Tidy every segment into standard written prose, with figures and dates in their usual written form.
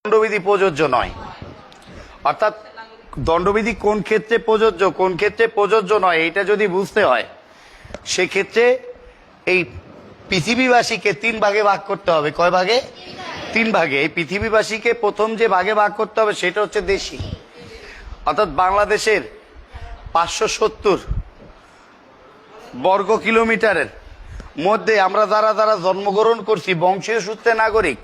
দণ্ডবিধি প্রযোজ্য নয়। অর্থাৎ দণ্ডবিধি কোন ক্ষেত্রে প্রযোজ্য কোন ক্ষেত্রে প্রযোজ্য নয় এটা যদি বুঝতে হয়, সেক্ষেত্রে এই পৃথিবীবাসীকে তিন ভাগে ভাগ করতে হবে। কয় ভাগে? তিন ভাগে। এই পৃথিবীবাসীকে প্রথম যে ভাগে ভাগ করতে হবে সেটা হচ্ছে দেশি, অর্থাৎ বাংলাদেশের 570 বর্গ কিলোমিটারের মধ্যে আমরা যারা যারা জন্মগ্রহণ করছি বংশীয় সূত্রে নাগরিক,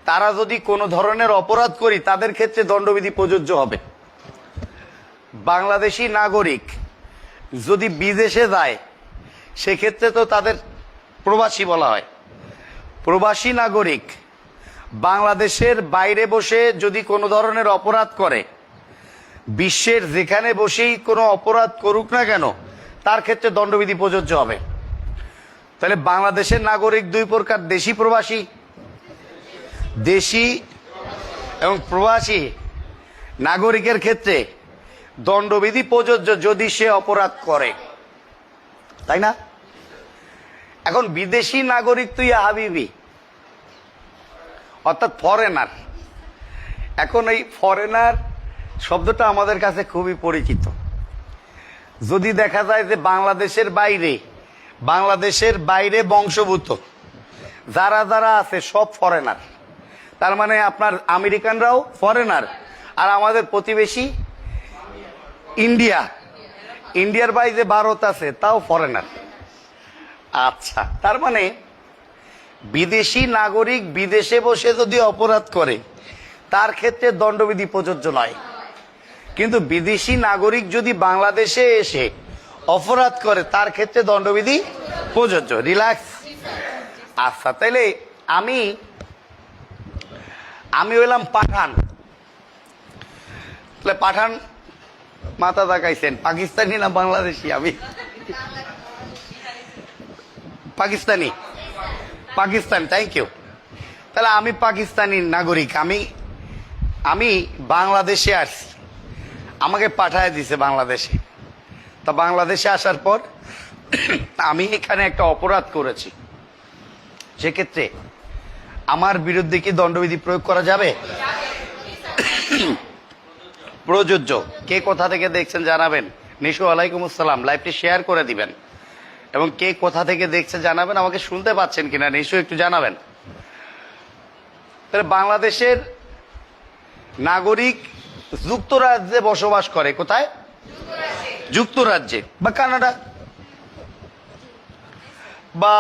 তারা যদি কোনো ধরনের অপরাধ করি তাদের ক্ষেত্রে দণ্ডবিধি প্রযোজ্য হবে। বাংলাদেশি নাগরিক যদি বিদেশে যায় সেক্ষেত্রে তো তাদের প্রবাসী বলা হয়। প্রবাসী নাগরিক বাংলাদেশের বাইরে বসে যদি কোনো ধরনের অপরাধ করে, বিশ্বের যেখানে বসেই কোনো অপরাধ করুক না কেন তার ক্ষেত্রে দণ্ডবিধি প্রযোজ্য হবে। তাহলে বাংলাদেশের নাগরিক দুই প্রকার, দেশি প্রবাসী। দেশি এবং প্রবাসী নাগরিকের ক্ষেত্রে দণ্ডবিধি প্রযোজ্য যদি সে অপরাধ করে, তাই না? এখন বিদেশি নাগরিক তুই হাবিবি, অর্থাৎ ফরেনার। এখন এই ফরেনার শব্দটা আমাদের কাছে খুবই পরিচিত। যদি দেখা যায় যে বাংলাদেশের বাইরে বংশভূত যারা যারা আছে সব ফরেনার, তার মানে আপনার আমেরিকানরাও ফরেনার, আর আমাদের প্রতিবেশী ইন্ডিয়ার বাইরে ভারত আছে তাও ফরেনার। আচ্ছা, তার মানে বিদেশি নাগরিক বিদেশে বসে যদি অপরাধ করে তার ক্ষেত্রে দণ্ডবিধি প্রযোজ্য নয়, কিন্তু বিদেশি নাগরিক যদি বাংলাদেশে এসে অপরাধ করে তার ক্ষেত্রে দণ্ডবিধি প্রযোজ্য। রিল্যাক্স। আচ্ছা, তাইলে আমি হইলাম পাঠান। তাহলে পাঠান মাথা তাকাইছেন, পাকিস্তানি না বাংলাদেশি? আমি পাকিস্তান। Thank you. তাহলে আমি পাকিস্তানি নাগরিক, আমি বাংলাদেশে আসছি, আমাকে পাঠায় দিছে বাংলাদেশে। তা বাংলাদেশে আসার পর আমি এখানে একটা অপরাধ করেছি, সেক্ষেত্রে আমার বিরুদ্ধে কি দণ্ডবিধি প্রয়োগ করা যাবে? প্রযোজ্য। কে কোথা থেকে দেখছেন জানাবেন। নিশু আলাইকুম আসসালাম। লাইভটি শেয়ার করে দিবেন এবং কে কোথা থেকে দেখছে জানাবেন। আমাকে শুনতে পাচ্ছেন কিনা নিশু একটু জানাবেন। তাহলে বাংলাদেশের নাগরিক যুক্তরাজ্যে বসবাস করে। কোথায়? যুক্তরাজ্যে বা কানাডা বা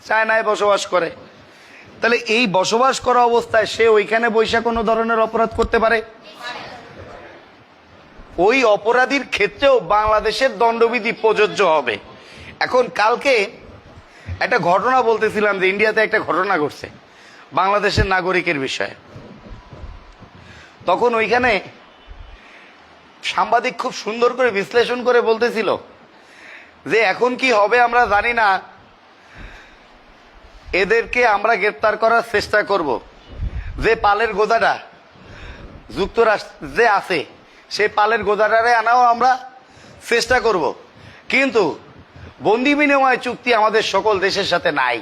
চায়নায় বসবাস করে। তাহলে এই বসবাস করা অবস্থায় সে ওইখানে বৈশা কোনো ধরনের অপরাধ করতে পারে। ওই অপরাধীর ক্ষেত্রেও বাংলাদেশের দণ্ডবিধি প্রযোজ্য হবে। এখন কালকে একটা ঘটনা বলতেছিলাম যে ইন্ডিয়াতে একটা ঘটনা ঘটছে বাংলাদেশের নাগরিকের বিষয়ে। তখন ওইখানে সাংবাদিক খুব সুন্দর করে বিশ্লেষণ করে বলতেছিল যে এখন কি হবে আমরা জানি না, এদেরকে আমরা গ্রেপ্তার করার চেষ্টা করব। যে পালের গোদাটা যুক্তরাষ্ট্রে আছে সেই পালের গোদাটারে আনাও আমরা চেষ্টা করব, কিন্তু বন্দি বিনিময় চুক্তি আমাদের সকল দেশের সাথে নাই।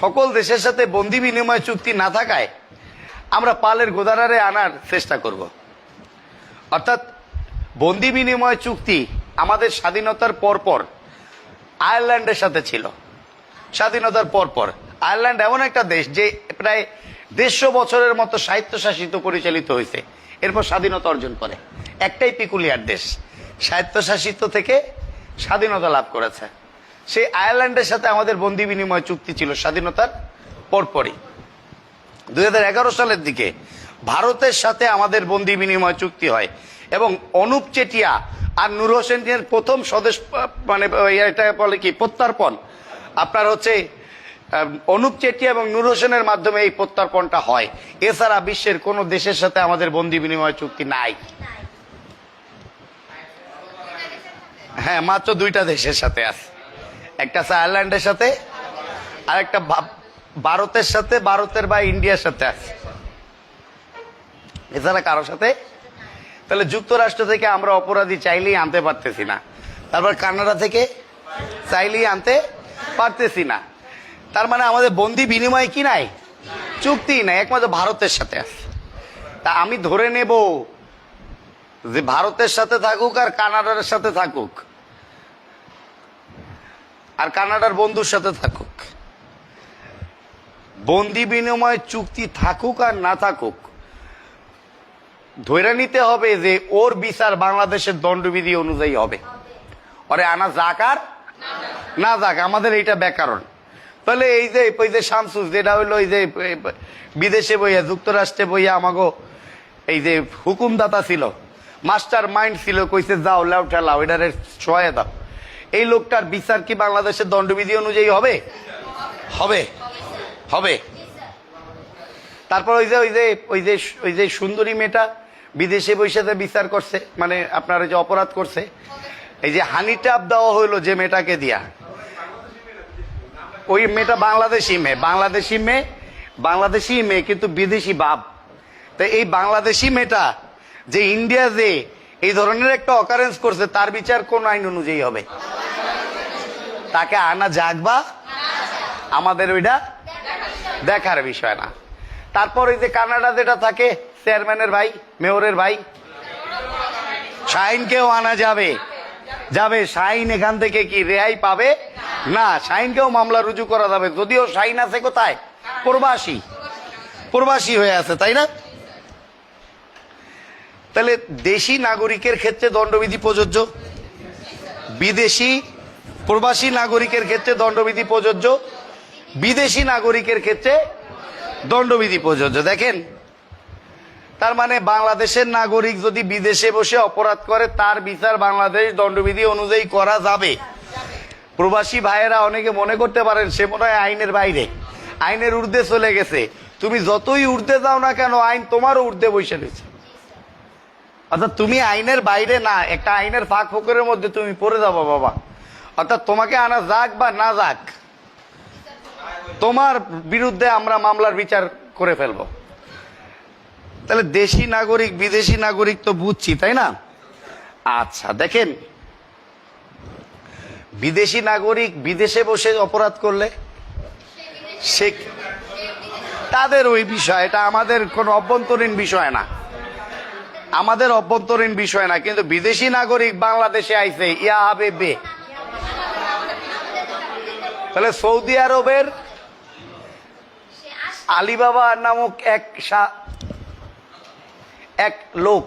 সকল দেশের সাথে বন্দি বিনিময় চুক্তি না থাকায় আমরা পালের গোদাটারে আনার চেষ্টা করব। অর্থাৎ বন্দি বিনিময় চুক্তি আমাদের স্বাধীনতার পরপর আয়ারল্যান্ডের সাথে ছিল। স্বাধীনতার পরপর আয়ারল্যান্ড এমন একটা দেশ যে প্রায় 150 বছরের মতো স্বায়ত্তশাসিত পরিচালিত হয়েছে, এরপর স্বাধীনতা অর্জন করে। একটাই পিকুলিয়ার দেশ স্বায়ত্তশাসিত থেকে স্বাধীনতা লাভ করেছে। সেই আয়ারল্যান্ডের সাথে আমাদের বন্দি বিনিময় চুক্তি ছিল স্বাধীনতার পরপরই। 2011 সালের দিকে ভারতের সাথে আমাদের বন্দি বিনিময় চুক্তি হয় এবং অনুপ চেটিয়া আর নূর হোসেনের প্রথম স্বদেশ মানে এটা বলে কি প্রত্যর্পণ, আপনার হচ্ছে অনুপ চেটিয়া এবং নূর হোসেনের মাধ্যমে এই প্রত্যর্পণটা হয়। এছাড়া বিশ্বের কোন দেশের সাথে আমাদের বন্দি বিনিময় চুক্তি নাই। হ্যাঁ, মাত্র 2টা দেশের সাথে আছে, একটা আছে আয়ারল্যান্ডের সাথে আর একটা ভারতের সাথে, ভারতের বা ইন্ডিয়ার সাথে আছে, এছাড়া কারোর সাথে। তাহলে যুক্তরাষ্ট্র থেকে আমরা অপরাধী চাইলেই আনতে পারতেছি না, তারপর কানাডা থেকে চাইলেই আনতে পারতেছি না। তার মানে আমাদের বন্দি বিনিময় কি নাই? চুক্তি না, একমাত্র ভারতের সাথে আছে। তা আমি ধরে নেব যে ভারতের সাথে থাকুক আর কানাডার সাথে থাকুক আর কানাডার বন্ধুর সাথে থাকুক, বন্দি বিনিময় চুক্তি থাকুক আর না থাকুক, ধরে নিতে হবে যে ওর বিচার বাংলাদেশের দণ্ডবিধি অনুযায়ী হবে। ওরে আনা যাক আর না যাক, আমাদের এইটা ব্যাকরণ। তাহলে এই যে শামসুস যেটা হইলো এই যে বিদেশে বইয়া যুক্তরাষ্ট্রে বইয়া আমাগো এই যে হুকুমদাতা ছিল, মাস্টার মাইন্ড ছিল, কইছে যাও লাউ ঠেলাও এটারে সহায় দাও, এই লোকটার বিচার কি বাংলাদেশের দণ্ডবিধি অনুযায়ী হবে? হবে, হবে। তারপর ওই যে সুন্দরী মেয়েটা বিদেশে বৈশাখে বিচার করছে, মানে আপনার যে অপরাধ করছে, এই যে হানি ট্যাপ দেওয়া হইলো যে মেয়েটাকে দিয়া, ওই মেয়েটা বাংলাদেশি মেয়ে কিন্তু বিদেশি বাপ। তো এই বাংলাদেশি মেয়েটা যে ইন্ডিয়া যে এই ধরনের একটা অকারেন্স করছে, তার বিচার কোন আইন অনুযায়ী হবে? তাকে আনা যাক বা আমাদের ওইটা দেখার বিষয় না। তারপর ওই যে কানাডা যেটা থাকে, চেয়ারম্যানের ভাই, মেয়রের ভাই, শাহিনকেও আনা যাবে। শাহিন এখান থেকে কি রেহাই পাবে না? শাহিনকেও মামলা রুজু করা যাবে, যদিও শাহিন আছে কোথায়? প্রবাসী হয়ে আছে, তাই না? তাহলে দেশি নাগরিকের ক্ষেত্রে দণ্ডবিধি প্রযোজ্য, প্রবাসী নাগরিকের ক্ষেত্রে দণ্ডবিধি প্রযোজ্য, বিদেশি নাগরিকের ক্ষেত্রে দণ্ডবিধি প্রযোজ্য। দেখেন, তার মানে বাংলাদেশের নাগরিক যদি বিদেশে বসে অপরাধ করে, তার বিচার বাংলাদেশ দণ্ডবিধি অনুযায়ী করা যাবে। প্রবাসী ভাইয়েরা অনেকে মনে করতে পারেন সে মনে হয় আইনের বাইরে, আইনের ঊর্ধ্বে চলে গেছে। তুমি যতই ঊর্ধ্বে যাও না কেন, আইন তোমারও ঊর্ধ্বে বসে রয়েছে। অর্থাৎ তুমি আইনের বাইরে না, একটা আইনের ফাঁক ফোকরের মধ্যে তুমি পড়ে যাবো বাবা। অর্থাৎ তোমাকে আনা যাক বা না যাক, তোমার বিরুদ্ধে আমরা মামলার বিচার করে ফেলবো। তাহলে দেশি নাগরিক বিদেশি নাগরিক তো বুঝছি, তাই না? আচ্ছা দেখেন, বিদেশি নাগরিক বিদেশে বসে অপরাধ করলে সে তাদের ওই বিষয়, এটা আমাদের কোনো অভ্যন্তরীণ বিষয় না, আমাদের অভ্যন্তরীণ বিষয় না। কিন্তু বিদেশি নাগরিক বাংলাদেশে আইছে, ইয়া হবে বে। তাহলে সৌদি আরবের আলিবাবা নামক এক লোক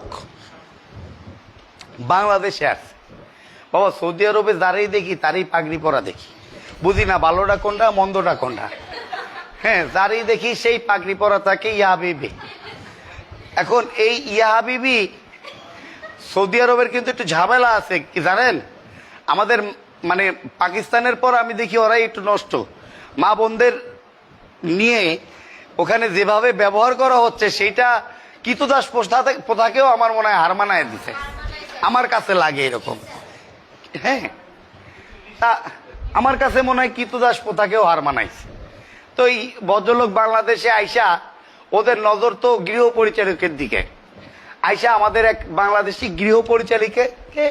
বাংলাদেশে আসছে। বাবা, সৌদি আরবে যারাই দেখি তারই পাগড়ি পরা দেখি, বুঝি না ভালোটা কোনটা মন্দটা কোনটা। হ্যাঁ, যারাই দেখি সেই পাগড়ি পরা থাকে ইয়া হাবিবি। এখন এই ইয়া হাবিবি সৌদি আরবের কিন্তু একটু ঝামেলা আছে, কি জানেন? আমাদের মানে পাকিস্তানের পর আমি দেখি ওরাই একটু নষ্ট। মা বোনদের নিয়ে ওখানে যেভাবে ব্যবহার করা হচ্ছে, সেইটা কৃতদাস প্রথাকেও আমার মনে হয় হার মানায় দিছে, আমার কাছে লাগে এরকম। হ্যাঁ, তা আমার কাছে মনে হয় কৃতদাস প্রথাকেও হার মানাইছে। তো এই ভদ্রলোক বাংলাদেশে আইসা, ওদের নজর তো গৃহ পরিচালকের দিকে, আইসা আমাদের এক বাংলাদেশি গৃহ পরিচালিকাকে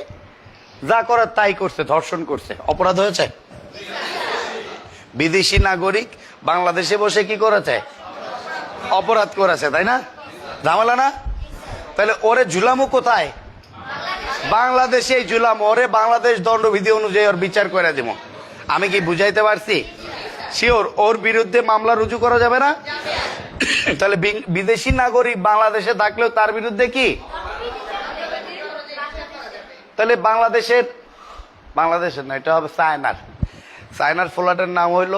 যা করার তাই করছে, ধর্ষণ করছে। অপরাধ হয়েছে? বিদেশি নাগরিক বাংলাদেশে বসে কি করেছে? অপরাধ করেছে, তাই না? ঝামেলা না? তাহলে ওরে ঝুলামো কোথায়? বাংলাদেশে ঝুলামো, ওরে বাংলাদেশ দণ্ডবিধি অনুযায়ী ওর বিচার করে দেবো। আমি কি বুঝাইতে পারছি? শিওর ওর বিরুদ্ধে মামলা রুজু করা যাবে না? তাহলে বিদেশি নাগরিক বাংলাদেশে থাকলেও তার বিরুদ্ধে কি? তাহলে বাংলাদেশের না, এটা হবে চায়নার ফ্ল্যাটের নাম হইল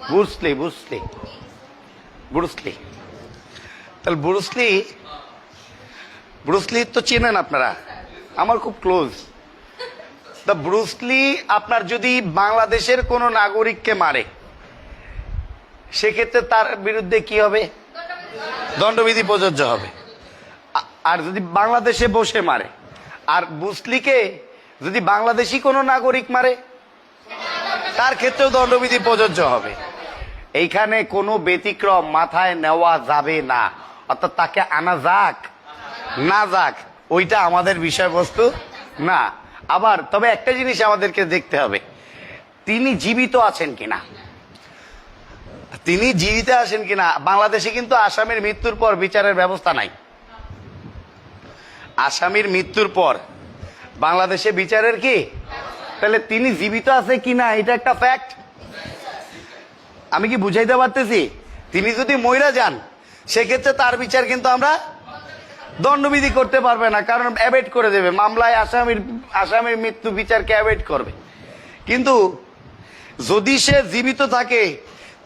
ব্রুসলি। তাহলে ব্রুসলি তো চেনেন আপনারা, আমার খুব ক্লোজ। তা ব্রুসলি আপনার যদি বাংলাদেশের কোন নাগরিককে মারে, সেক্ষেত্রে তার বিরুদ্ধে কি হবে? দণ্ডবিধি প্রযোজ্য হবে। আর যদি বাংলাদেশে বসে মারে, আর ব্রুসলিকে যদি বাংলাদেশি কোনো নাগরিক মারে, তার ক্ষেত্রেও দণ্ডবিধি প্রযোজ্য হবে। এইখানে কোনো ব্যতিক্রম মাথায় নেওয়া যাবে না। অর্থাৎ তাকে আনা যাক না যাক, ওইটা আমাদের বিষয়বস্তু না। আবার তবে একটা জিনিস আমাদেরকে দেখতে হবে, তিনি জীবিত আছেন কিনা। তিনি জীবিত আছেন কিনা। বাংলাদেশে কিন্তু আসামির মৃত্যুর পর বিচারের ব্যবস্থা নাই। আসামির মৃত্যুর পর বাংলাদেশে বিচারের কি, তাহলে তিনি জীবিত আছে কিনা এটা একটা ফ্যাক্ট। আমি কি বুঝাইতে পারতেছি? তিনি যদি মইরা যান সেক্ষেত্রে তার বিচার কিন্তু আমরা দণ্ডবিধি করতে পারবে না, কারণ অ্যাভয়েড করে দেবে মামলায়। আসামির মৃত্যু বিচারকে অ্যাভয়েড করবে। কিন্তু যদি সে জীবিত থাকে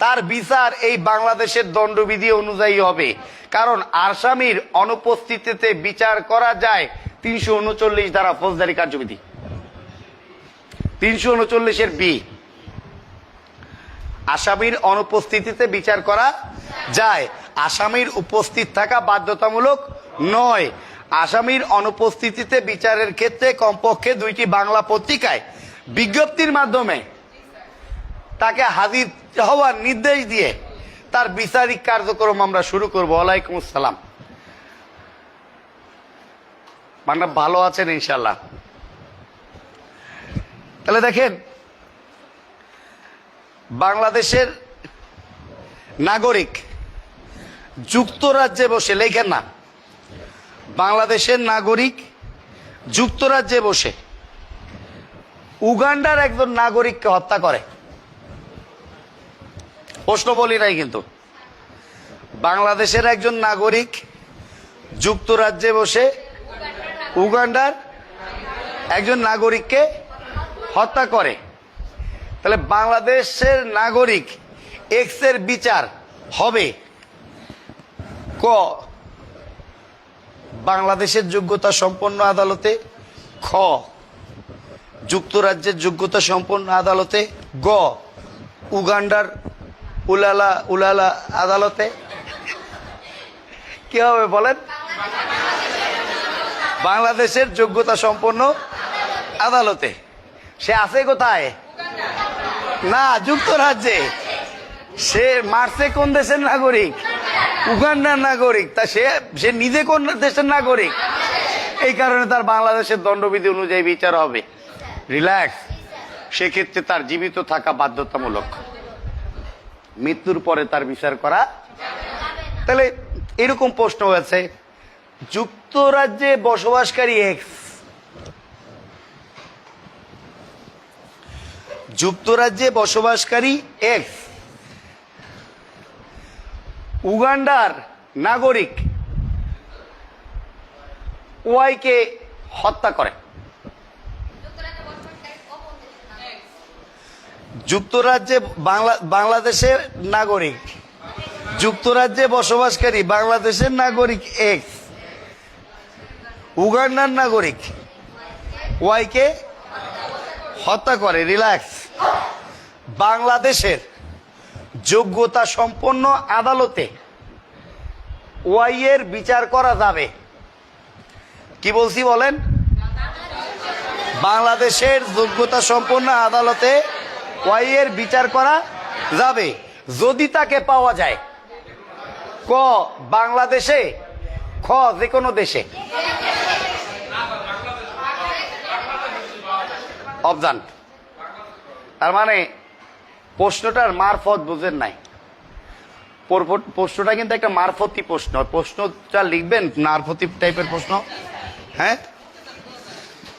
তার বিচার এই বাংলাদেশের দণ্ডবিধি অনুযায়ী হবে, কারণ আসামির অনুপস্থিতিতে বিচার করা যায় ৩৩৯ ধারা ফৌজদারি কার্যবিধি, ৩৩৯-এর বি। আসামির অনুপস্থিতিতে বিচার করা যায়, আসামির উপস্থিত থাকা বাধ্যতামূলক নয়। আসামির অনুপস্থিতিতে বিচারের ক্ষেত্রে কমপক্ষে 2টি বাংলা পত্রিকায় বিজ্ঞপ্তির মাধ্যমে তাকে হাজির হওয়ার নির্দেশ দিয়ে তার বিচারিক কার্যক্রম আমরা শুরু করব। ওয়ালাইকুম আসসালাম। মানে ভালো আছেন ইনশাল্লাহ? তাহলে দেখেন, বাংলাদেশের নাগরিক যুক্তরাজ্যে বসে, লেখেন না, বাংলাদেশের নাগরিক যুক্তরাজ্যে বসে উগান্ডার একজন নাগরিককে হত্যা করে। প্রশ্ন বলি নাই কিন্তু, বাংলাদেশের একজন নাগরিক যুক্তরাজ্যে বসে উগান্ডার একজন নাগরিককে হত্যা করে। তাহলে বাংলাদেশের নাগরিক এক্স এর বিচার হবে ক, বাংলাদেশের যোগ্যতা সম্পন্ন আদালতে, খ, যুক্তরাজ্যের যোগ্যতা সম্পন্ন আদালতে, গ, উগান্ডার উলালা আদালতে। কি হবে বলেন? বাংলাদেশের যোগ্যতা সম্পন্ন আদালতে। সে আছে কোথায়? না, যুক্তরাজ্যে। সে মারছে কোন দেশের নাগরিক? উগান্ডার নাগরিক। তা সে নিজে কোন দেশের নাগরিক? এই কারণে তার বাংলাদেশের দণ্ডবিধি অনুযায়ী বিচার হবে। রিল্যাক্স। সেক্ষেত্রে তার জীবিত থাকা বাধ্যতামূলক, মৃত্যুর পরে তার বিচার করা। তাহলে এরকম প্রশ্ন হয়েছে, যুক্তরাজ্যে বসবাসকারী এক্স, যুক্তরাজ্যে বসবাসকারী এক্স উগান্ডার নাগরিক ওয়াইকে হত্যা করে। যুক্তরাজ্যে বাংলাদেশের নাগরিক, যুক্তরাজ্যে বসবাসকারী বাংলাদেশের নাগরিক এক্স উগান্ডার নাগরিক ওয়াইকে হত্যা করে। রিল্যাক্স। বাংলাদেশের যোগ্যতা সম্পন্ন আদালতে ওয়াই এর বিচার করা যাবে। কি বলছি বলেন? বাংলাদেশের যোগ্যতা সম্পন্ন আদালতে ওয়াই এর বিচার করা যাবে যদি তাকে পাওয়া যায় ক, বাংলাদেশে, খ, যে কোনো দেশে। অবজান। তার মানে প্রশ্নটার মারফত বুঝেন নাই। প্রশ্নটা কিন্তু একটা মারফতি প্রশ্ন। প্রশ্নটা লিখবেন মারফতি টাইপের প্রশ্ন। হ্যাঁ,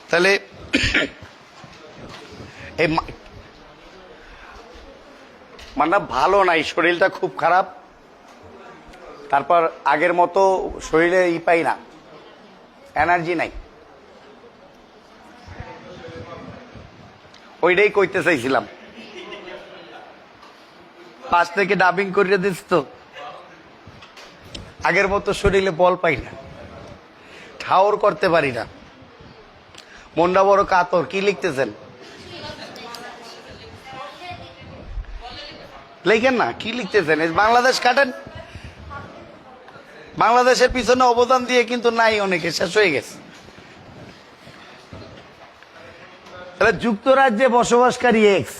তাহলে এই মানে ভালো নাই, শরীরটা খুব খারাপ। তারপর আগের মতো শরীরে পাই না, এনার্জি নাই। ওইটাই কইতে চাইছিলাম। পাশ থেকে ডাবিং করে দিস তো, আগের মতো শরীরে বল পাই না, ঠাওর করতে পারি না, মনটা বড় কাতর। কি লিখতেছেন? লেখেন না, কি লিখতেছেন? বাংলাদেশ কাটেন। বাংলাদেশের পিছনে অবদান দিয়ে কিন্তু নাই, অনেকে শেষ হয়ে গেছে। তাহলে যুক্তরাজ্যে বসবাসকারী এক্স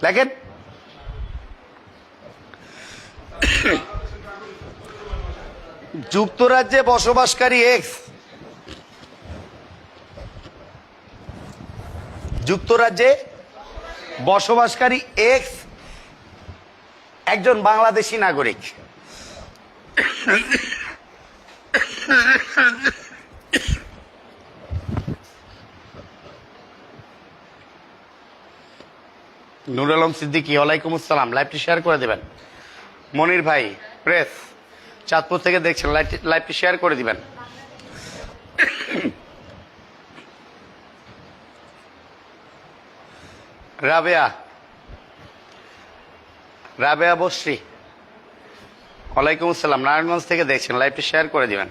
লেখেন। যুক্তরাজ্যে বসবাসকারী এক্স, যুক্তরাজ্যে বসবাসকারী এক্স একজন বাংলাদেশি নাগরিক। নুর আলম সিদ্দিকী, ওয়ালাইকুম আসসালাম, লাইভটি শেয়ার করে দেবেন। মনির ভাই প্রেস চাঁদপুর থেকে দেখছেন, লাইভটি শেয়ার করে দিবেন। রাবেয়া বসরি, ওয়ালাইকুম আসসালাম, নারায়ণগঞ্জ থেকে দেখছেন, লাইভটি শেয়ার করে দিবেন।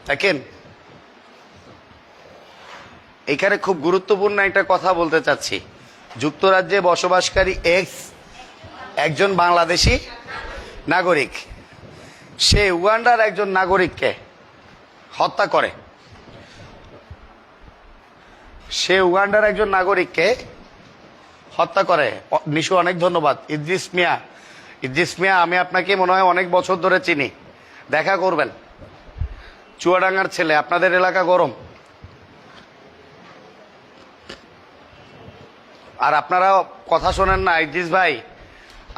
দেখেন, এখানে খুব গুরুত্বপূর্ণ একটা কথা বলতে চাচ্ছি। যুক্তরাজ্যে বসবাসকারী একজন বাংলাদেশি নাগরিক, সে উগান্ডার একজন নাগরিককে হত্যা করে। নিশু অনেক ধন্যবাদ। ইদ্রিস মিয়া, আমি আপনাকে মনে হয় অনেক বছর ধরে চিনি, দেখা করবেন। চুয়াডাঙ্গার ছেলে, আপনাদের এলাকা গরম, আর আপনারা কথা শোনেন না। ইদ্রিস ভাই,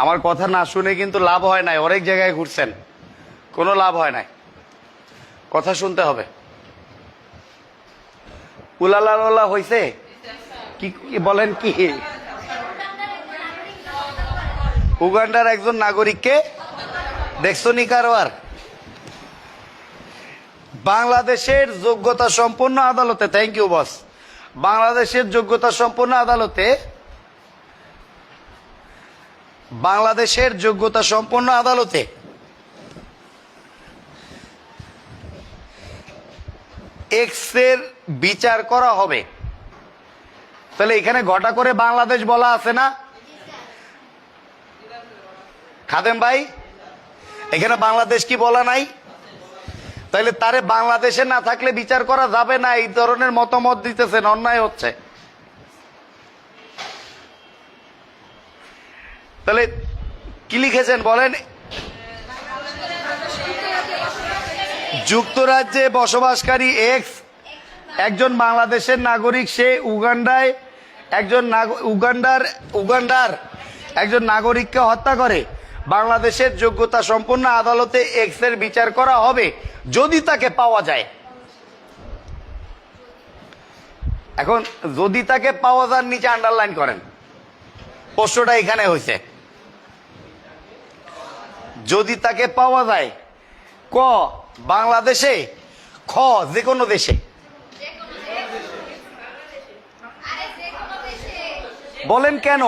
আমার কথা না শুনে কিন্তু লাভ হয় নাই, অনেক জায়গায় ঘুরছেন, কোনো লাভ হয় নাই, কথা শুনতে হবে। উলালা হয়েছে কি বলেন? কি উগান্ডার একজন নাগরিককে দেখছো নি কারবার? বাংলাদেশের যোগ্যতা সম্পন্ন আদালতে, থ্যাংক ইউ বস, বাংলাদেশের যোগ্যতা সম্পন্ন আদালতে এক্সের বিচার করা হবে। তাহলে এখানে ঘটা করে বাংলাদেশ বলা আছে না খাদেম ভাই? এখানে বাংলাদেশ কি বলা নাই? তাহলে তারে বাংলাদেশে না থাকলে বিচার করা যাবে না, এই ধরনের মতামত দিতেছেন, অন্যায় হচ্ছে। তাহলে কি লিখেছেন বলেন? যুক্তরাজ্যে বসবাসকারী একজন বাংলাদেশের নাগরিক, সে উগান্ডার একজন নাগরিককে হত্যা করে। বাংলাদেশের যোগ্যতা সম্পন্ন আদালতে এক্সের বিচার করা হবে যদি তাকে পাওয়া যায়। এখন যদি তাকে পাওয়া যায় নিচে আন্ডারলাইন করেন, প্রশ্নটা এখানে হয়েছে। যদি তাকে পাওয়া যায়, ক বাংলাদেশে, খ যে কোনো দেশে। বলেন কেন?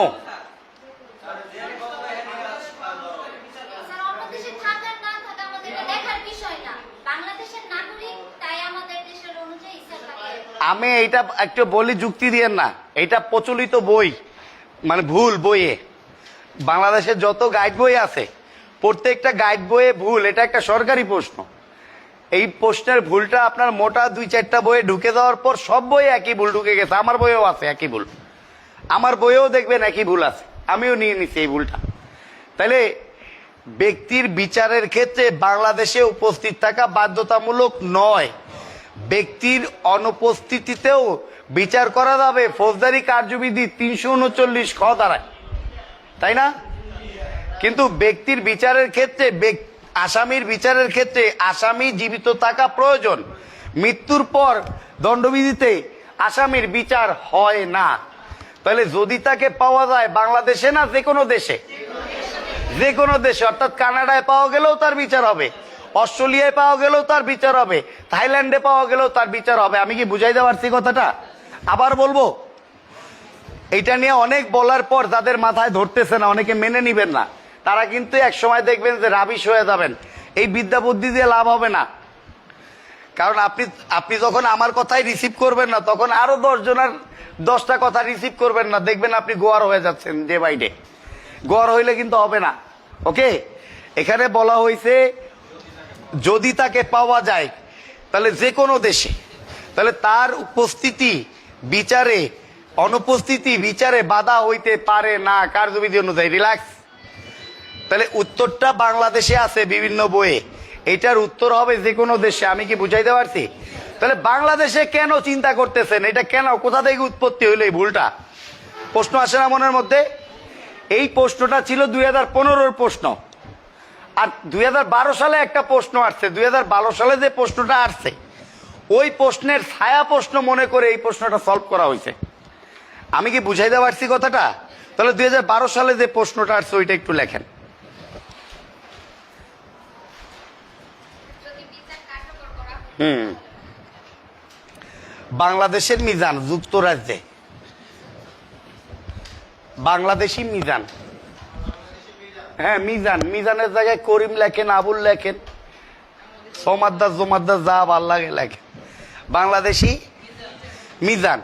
আমি এইটা একটু বলি, যুক্তি দিয়েন না, এটা প্রচলিত বই, মানে ভুল বইয়ে। বাংলাদেশের যত গাইড বই আছে, প্রত্যেকটা গাইড বইয়ে ভুল। এটা একটা সরকারি প্রশ্ন। এই প্রশ্নের ভুলটা আপনার মোটা 2-4টা বইয়ে ঢুকে যাওয়ার পর সব বইয়ে একই ভুল ঢুকে গেছে। আমার বইয়েও আছে একই ভুল, আমার বইয়েও দেখবেন একই ভুল আছে, আমিও নিয়ে নিছি এই ভুলটা। তাহলে ব্যক্তির বিচারের ক্ষেত্রে বাংলাদেশে উপস্থিত থাকা বাধ্যতামূলক নয়। ব্যক্তির অনুপস্থিতিতেও বিচার করা যাবে ফৌজদারি কার্যবিধি 339 খ দ্বারায়, তাই না? কিন্তু ব্যক্তির বিচারের ক্ষেত্রে, আসামির বিচারের ক্ষেত্রে আসামি জীবিত থাকা প্রয়োজন। মৃত্যুর পর দণ্ডবিধিতে আসামির বিচার হয় না। তাহলে যদি তাকে পাওয়া যায় বাংলাদেশে না যে কোনো দেশে, যে কোনো দেশে, অর্থাৎ কানাডায় পাওয়া গেলেও তার বিচার হবে, অস্ট্রেলিয়ায় পাওয়া গেলেও তার বিচার হবে, থাইল্যান্ডে পাওয়া গেলেও তার বিচার হবে। আমি কি বুঝাইতে পারছি কথাটা? আবার বলবো, এটা নিয়ে অনেক বলার পর যাদের মাথায় ধরতেছে না, অনেকে মেনে নিবেন না, তারা কিন্তু এক সময় দেখবেন যে রাবিশ হয়ে যাবেন। এই বিদ্যা বুদ্ধি দিয়ে লাভ হবে না। কারণ আপনি যখন আমার কথাই রিসিভ করবেন না, তখন আরো 10 জনের 10টা কথা রিসিভ করবেন না, দেখবেন আপনি গোয়ার হয়ে যাচ্ছেন ডে বাই ডে। গোয়ার হইলে কিন্তু হবে না। ওকে, এখানে বলা হয়েছে যদি তাকে পাওয়া যায়, তাহলে যে কোনো দেশে, তাহলে তার উপস্থিতি বিচারে, অনুপস্থিতি বিচারে বাধা হইতে পারে না কার্যবিধি অনুযায়ী। রিল্যাক্স। তাহলে উত্তরটা বাংলাদেশে আছে বিভিন্ন বইয়ে, এটার উত্তর হবে যে কোনো দেশে। আমি কি বুঝাইতে পারছি? তাহলে বাংলাদেশে কেন চিন্তা করতেছেন? এটা কেন, কোথা থেকে উৎপত্তি হইলো এই ভুলটা? প্রশ্ন আসে না মনের মধ্যে? এই প্রশ্নটা ছিল 2015-র প্রশ্ন, আর 2012 সালে একটা প্রশ্ন আসছে। 2012 সালে যে প্রশ্নটা আসছে ওই প্রশ্নের ছায়া প্রশ্ন মনে করে এই প্রশ্নটা সলভ করা হয়েছে। আমি কি বুঝাইতে পারছি কথাটা? তাহলে 2012 সালে যে প্রশ্নটা আসছে ওইটা একটু লেখেন। বাংলাদেশের মিজান যুক্তরাজ্যে, বাংলাদেশি মিজান, হ্যাঁ মিজান, মিজানের জায়গায় করিম লেখেন, আবুল লেখেন, সোমাদ্দার জোমাদ্দার যা ভাল লাগে লেখেন। বাংলাদেশি মিজান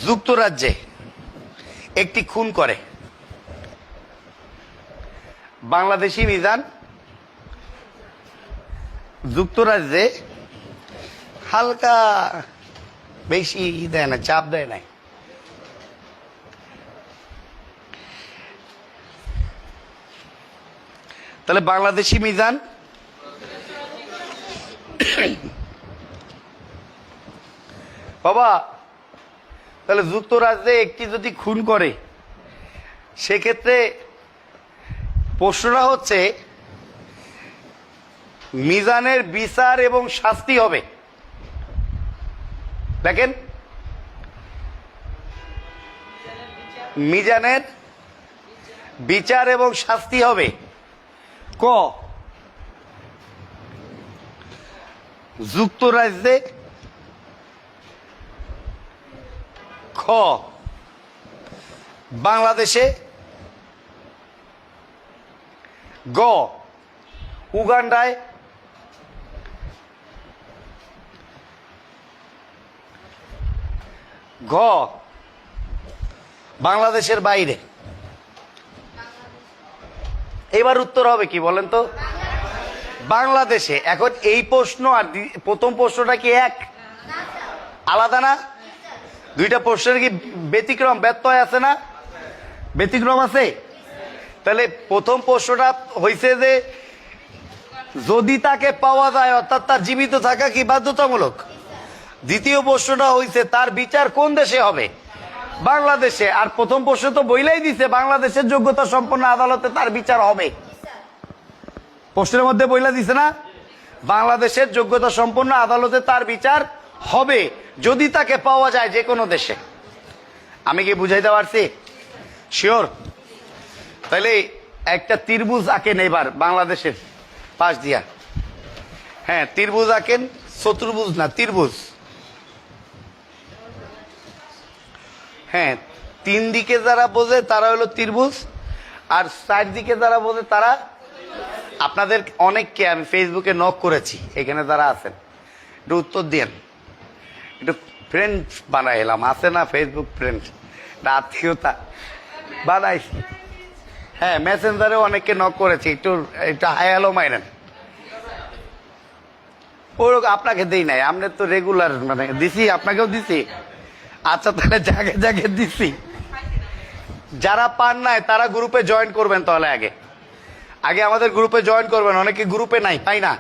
যুক্তরাজ্যে একটি খুন করে। বাংলাদেশি মিজান যুক্তরাজ্যে হালকা বেশি দেয় না, চাপ দেয় নাই। তাহলে বাংলাদেশি মিজান বাবা, তাহলে যুক্তরাজ্যে একটি যদি খুন করে সেক্ষেত্রে প্রশ্নটা হচ্ছে মিজানের বিচার এবং শাস্তি হবে। দেখেন, মিজানের বিচার এবং শাস্তি হবে ক যুক্তরাজ্যে, খ বাংলাদেশে, গ উগান্ডায়, ঘ বাংলাদেশের বাইরে। এবার উত্তর হবে কি বলেন তো? বাংলাদেশে। এখন এই প্রশ্ন আর প্রথম প্রশ্নটা কি এক? আলাদা না? দুইটা প্রশ্নের কি ব্যতিক্রম, ব্যত্যয় আছে না? ব্যতিক্রম আছে। তাহলে প্রথম প্রশ্নটা হয়েছে যে যদি তাকে পাওয়া যায়, অর্থাৎ তার জীবিত থাকা কি বাধ্যতামূলক। দ্বিতীয় প্রশ্নটা হয়েছে তার বিচার কোন দেশে হবে? বাংলাদেশে। আর প্রথম প্রশ্ন তো বইলাই দিছে বাংলাদেশের যোগ্যতা সম্পন্ন আদালতে তার বিচার হবে। প্রশ্নের মধ্যে বইলা দিছে না, বাংলাদেশের যোগ্যতা সম্পন্ন আদালতে তার বিচার হবে যদি তাকে পাওয়া যায় যে কোনো দেশে। আমি কি বুঝাইতে পারছি? শিওর? তাহলে একটা ত্রিভুজ আঁকেন এবার বাংলাদেশের পাশ দিয়া। হ্যাঁ ত্রিভুজ আঁকেন, চতুর্ভুজ না, ত্রিভুজ। হ্যাঁ, তিন দিকে যারা বোঝে তারা হলো ত্রিভুজ, আর চারদিকে যারা বোঝে তারা, আপনাদের অনেককে আমি ফেসবুকে নক করেছি, এখানে যারা আছেন একটু উত্তর দিয়েন। একটু ফ্রেন্ড বানাই এলাম, আছে না ফেসবুক ফ্রেন্ড, আত্মীয়তা বানাইছি। হ্যাঁ মেসেঞ্জারে অনেককে নক করেছি, একটু একটু হাই হ্যালো মাইনেন। ওরকম আপনাকে দেই নাই, আপনি তো রেগুলার মানে দিছি, আপনাকেও দিছি। আচ্ছা তাহলে জাগে জাগে দিছি। যারা পান নাই তারা গ্রুপে জয়েন করবেন, তাহলে আগে আগে আমাদের গ্রুপে জয়েন করবেন। অনেকে গ্রুপে নাই, পাই না।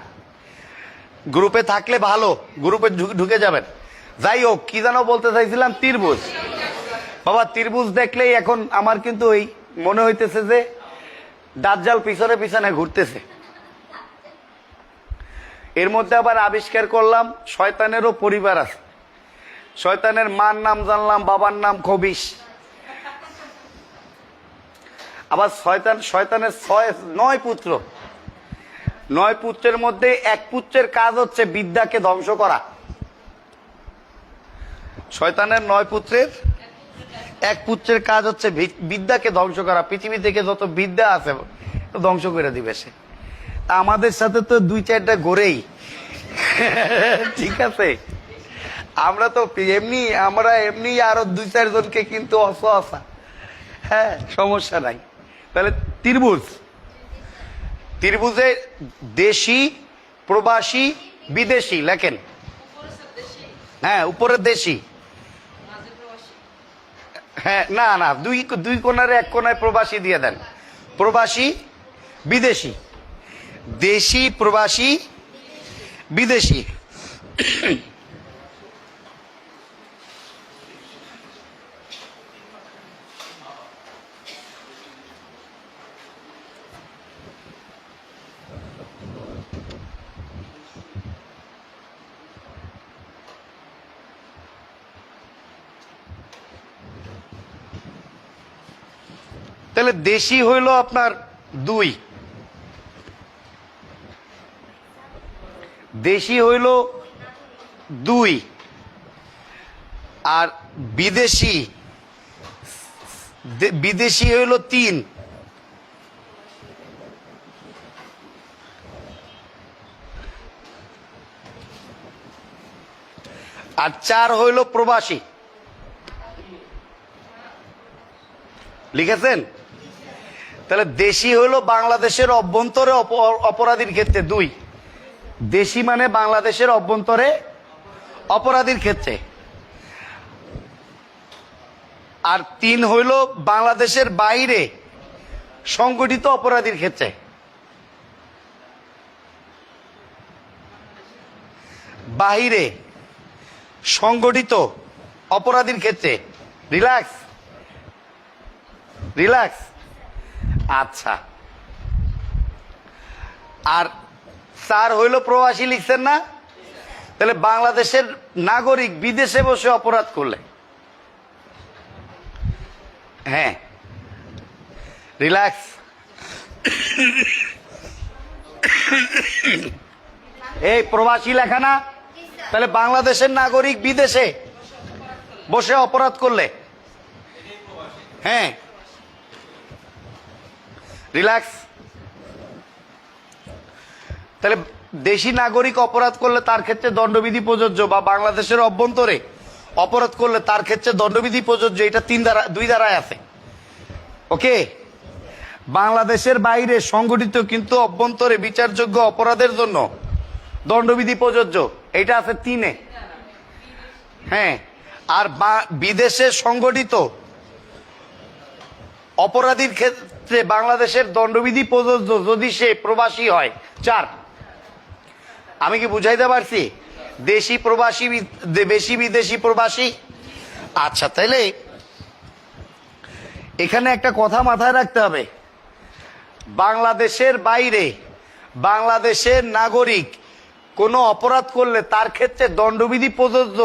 গ্রুপে থাকলে ভালো, গ্রুপে ঢুকে যাবেন। যাই হোক, কি যেন বলতে চাইছিলাম, ত্রিভুজ। বাবা ত্রিভুজ দেখলেই এখন আমার কিন্তু এই মনে হইতেছে যে দাজ্জাল পিছনে পিছনে ঘুরতেছে। এর মধ্যে আবার আবিষ্কার করলাম শয়তানেরও পরিবার আছে। শয়তানের মার নাম জানলাম, বাবার নাম খবিশ। আবার শয়তানের 9 পুত্র। 9 পুত্রের মধ্যে এক পুত্রের কাজ হচ্ছে বিদ্যাকে ধ্বংস করা। শয়তানের 9 পুত্রের এক পুত্রের কাজ হচ্ছে বিদ্যাকে ধ্বংস করা। পৃথিবী থেকে যত বিদ্যা আছে ধ্বংস করে দিবে সে। তা আমাদের সাথে তো 2-4টা গড়েই, ঠিক আছে। আমরা তো এমনি আরো 2-4 জনকে কিন্তু অসহসা, হ্যাঁ সমস্যা নাই। তাহলে ত্রিভুজ, ত্রিভুজে দেশি, প্রবাসী, বিদেশি লেখেন। হ্যাঁ উপরে দেশি, হ্যাঁ না না, দুই কোণার এক কোণায় প্রবাসী দিয়ে দেন। প্রবাসী, বিদেশি, দেশি, প্রবাসী, বিদেশি। তাহলে দেশি হইল আপনার 2, দেশি হইল 2, আর বিদেশি বিদেশি হইল 3, আর 4 হইল প্রবাসী। লিখেছেন? তাহলে দেশি হইল বাংলাদেশের অভ্যন্তরে অপরাধীর ক্ষেত্রে 2, দেশি মানে বাংলাদেশের অভ্যন্তরে অপরাধীর ক্ষেত্রে, আর 3 হইল বাংলাদেশের বাইরে সংগঠিত অপরাধীর ক্ষেত্রে। বাহিরে সংগঠিত অপরাধীর ক্ষেত্রে। Relax, relax. আচ্ছা, আর 4 হইল প্রবাসী, লিখছেন না? তাহলে বাংলাদেশের নাগরিক বিদেশে বসে অপরাধ করলে, হ্যাঁ, রিল্যাক্স। এই প্রবাসী লেখা না? তাহলে বাংলাদেশের নাগরিক বিদেশে বসে অপরাধ করলে, হ্যাঁ, রিল্যাক্স। তাহলে দেশি নাগরিক অপরাধ করলে তার ক্ষেত্রে দণ্ডবিধি প্রযোজ্য, বা বাংলাদেশের অভ্যন্তরে অপরাধ করলে তার ক্ষেত্রে দণ্ডবিধি প্রযোজ্য। এটা 2 ধারায় আছে। ওকে, বাংলাদেশের বাইরে সংগঠিত কিন্তু অভ্যন্তরে বিচারযোগ্য অপরাধের জন্য দণ্ডবিধি প্রযোজ্য, এটা আছে 3-এ। হ্যাঁ, আর বিদেশে সংগঠিত অপরাধীর ক্ষেত্রে বাংলাদেশের দণ্ডবিধি প্রযোজ্য যদি সে প্রবাসী হয়, 4। আমি কি বুঝাইতে পারছি? দেশি প্রবাসী, বেশি বিদেশি প্রবাসী। আচ্ছা, তাইলে এখানে একটা কথা মাথায় রাখতে হবে, বাংলাদেশের বাইরে বাংলাদেশের নাগরিক কোনো অপরাধ করলে তার ক্ষেত্রে দণ্ডবিধি প্রযোজ্য,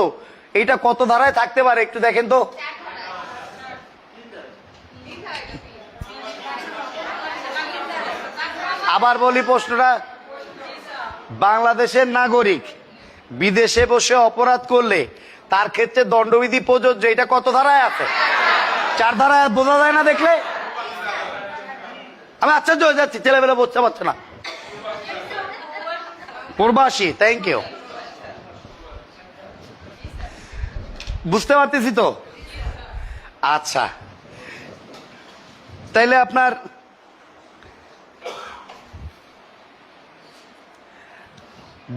এটা কত ধারায় থাকতে পারে একটু দেখেন তো। আবার বলি প্রশ্নটা, বাংলাদেশের নাগরিক বিদেশে বসে অপরাধ করলে তার ক্ষেত্রে দণ্ডবিধি প্রযোজ্য, এটা কত ধারায় আছে? 4 ধারায়। বোঝা যায় না দেখলে? আমি আশ্চর্য হয়ে যাচ্ছি, ছেলেবেলা বুঝতে পারছে না। প্রবাসী, থ্যাংক ইউ, বুঝতে পারতেছি তো। আচ্ছা, তাইলে আপনার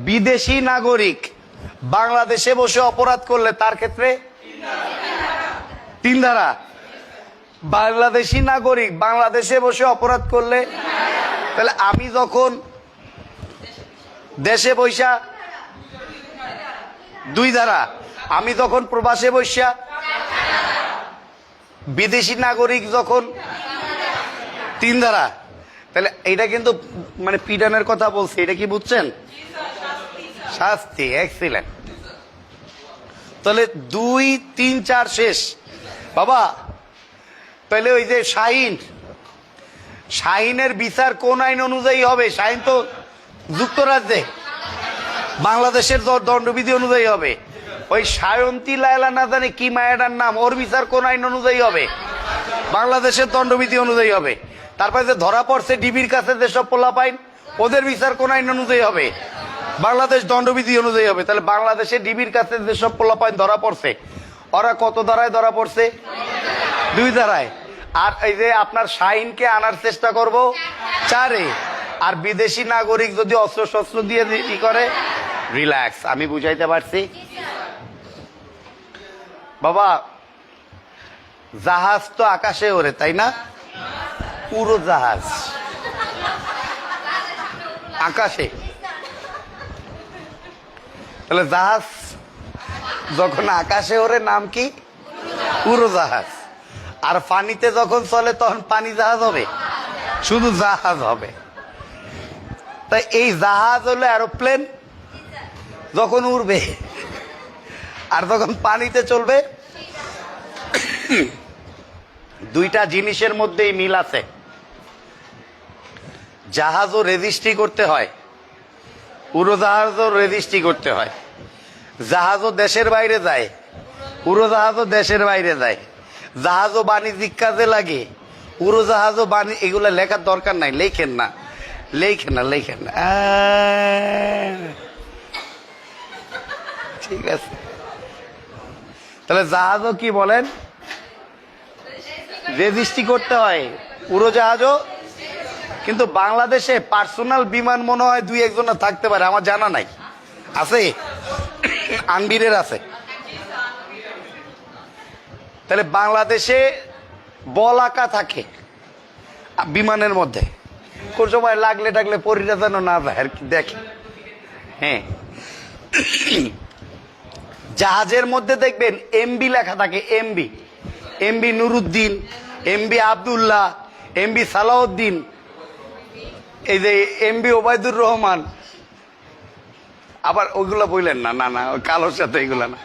বিদেশি নাগরিক বাংলাদেশে বসে অপরাধ করলে তার ক্ষেত্রে 3 ধারা। বাংলাদেশি নাগরিক বাংলাদেশে বসে অপরাধ করলে, তাহলে আমি যখন দেশে বৈশা 2 ধারা, আমি যখন প্রবাসে বৈশা, বিদেশি নাগরিক যখন 3 ধারা। তাহলে এটা কিন্তু মানে পিডানের কথা বলছি, এটা কি বুঝছেন? শাস্তি, এক্সিলেন্ট। তাহলে 2, 3, 4 শেষ বাবা। তাহলে ওই যে শাহিনের বিচার কোন আইন অনুযায়ী হবে? শাহিন তো যুক্তরাজ্যে, বাংলাদেশের দণ্ডবিধি অনুযায়ী হবে। ওই সায়ন্তী লায়লা না জানি কি মায়েরার নাম, ওর বিচার কোন আইন অনুযায়ী হবে? বাংলাদেশের দণ্ডবিধি অনুযায়ী হবে। তারপরে যে ধরা পড়ছে ডিবির কাছে যেসব পোলাপাইন, ওদের বিচার কোন আইন অনুযায়ী হবে? বাংলাদেশ দণ্ডবিধি অনুযায়ী হবে। তাহলে বাংলাদেশে ডিবির কাছে যেসব পোলাপাইন ধরা পড়ছে, ওরা কত ধারায় ধরা পড়ছে? 2 ধারায়। আর এই যে আপনার শাহিনকে আনার চেষ্টা করব 4-এ। আর বিদেশি নাগরিক যদি অস্ত্র শস্ত্র দিয়ে কি করে, রিল্যাক্স। আমি বুঝাইতে পারছি বাবা? জাহাজ তো আকাশে ওড়ে, তাই না? পুরো জাহাজ আকাশে। তাহলে জাহাজ যখন আকাশে ওড়ে নাম কি? উড়োজাহাজ। আর পানিতে যখন চলে তখন পানি জাহাজ হবে, শুধু জাহাজ হবে। তাই এই জাহাজ হলো এরোপ্লেন, যখন উড়বে, আর যখন পানিতে চলবে দুইটা জিনিসের মধ্যেই মিল আছে। জাহাজও রেজিস্ট্রি করতে হয়, উড়োজাহাজও রেজিস্ট্রি করতে হয়। জাহাজও দেশের বাইরে যায়, উড়োজাহাজও দেশের বাইরে যায়। জাহাজও বাণিজ্যিক কাজে লাগে, উড়োজাহাজও এগুলা লেখার দরকার নাই, লেখেন না, লেখেন না, লেখেন না। ঠিক আছে, তাহলে জাহাজও কি বলেন, রেজিস্ট্রি করতে হয়, উড়োজাহাজও। কিন্তু বাংলাদেশে পার্সোনাল বিমান মনে হয় দুই একজনের থাকতে পারে, আমার জানা নাই। আছে? আনবিরের আছে। তাহলে বাংলাদেশে বল আঁকা থাকে বিমানের মধ্যে, কোন সময় লাগলে টাগলে পরিটা যেন না যায় আর কি, দেখে। হ্যাঁ, জাহাজের মধ্যে দেখবেন এমবি লেখা থাকে, MB, MB Nuruddin, MB Abdullah, MB Salauddin, এই যে এমবি ওবায়দুর রহমান। আবার ওইগুলা বললেন না, না না, ওই কালোর সাথে এইগুলা না।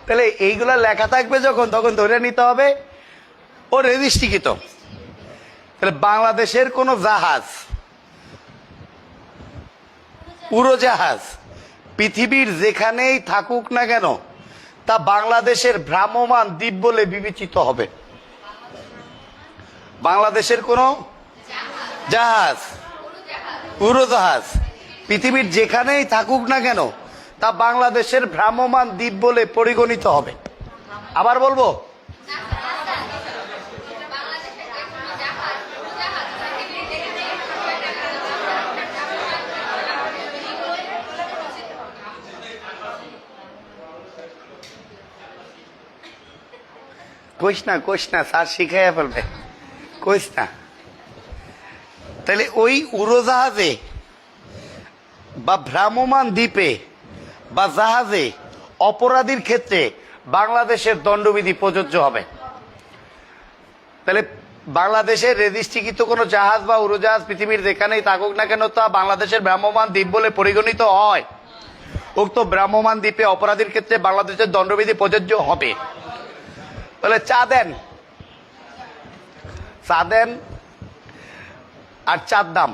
তাহলে এইগুলা লেখা থাকবে যখন, তখন ধরে নিতে হবে ও রেজিস্ট্রিকৃত। তাহলে বাংলাদেশের কোন জাহাজ, উড়োজাহাজ পৃথিবীর যেখানেই থাকুক না কেন, তা বাংলাদেশের ভ্রাম্যমাণ দ্বীপ বলে বিবেচিত হবে। বাংলাদেশের কোন জাহাজ, উড়োজাহাজ পৃথিবীর যেখানেই থাকুক না কেন, তা বাংলাদেশের ভ্রাম্যমাণ দ্বীপ বলে পরিগণিত হবে। আবার বলবো, কইস না, স্যার শিখাইয়া ফেলবে, কইস না। তাহলে ওই উড়োজাহাজে বা ভ্রাম্যমাণ দ্বীপে বা জাহাজে অপরাধীর ক্ষেত্রে বাংলাদেশের দণ্ডবিধি প্রযোজ্য হবে। তাহলে বাংলাদেশের রেজিস্ট্রিকৃত কোনো জাহাজ বা উড়োজাহাজ পৃথিবীর যেখানেই থাকুক না কেন, তা বাংলাদেশের ভ্রাম্যমাণ দ্বীপ বলে পরিগণিত হয়। উক্ত ভ্রাম্যমাণ দ্বীপে অপরাধীর ক্ষেত্রে বাংলাদেশের দণ্ডবিধি প্রযোজ্য হবে। তাহলে চা দেন আর চাঁদাম,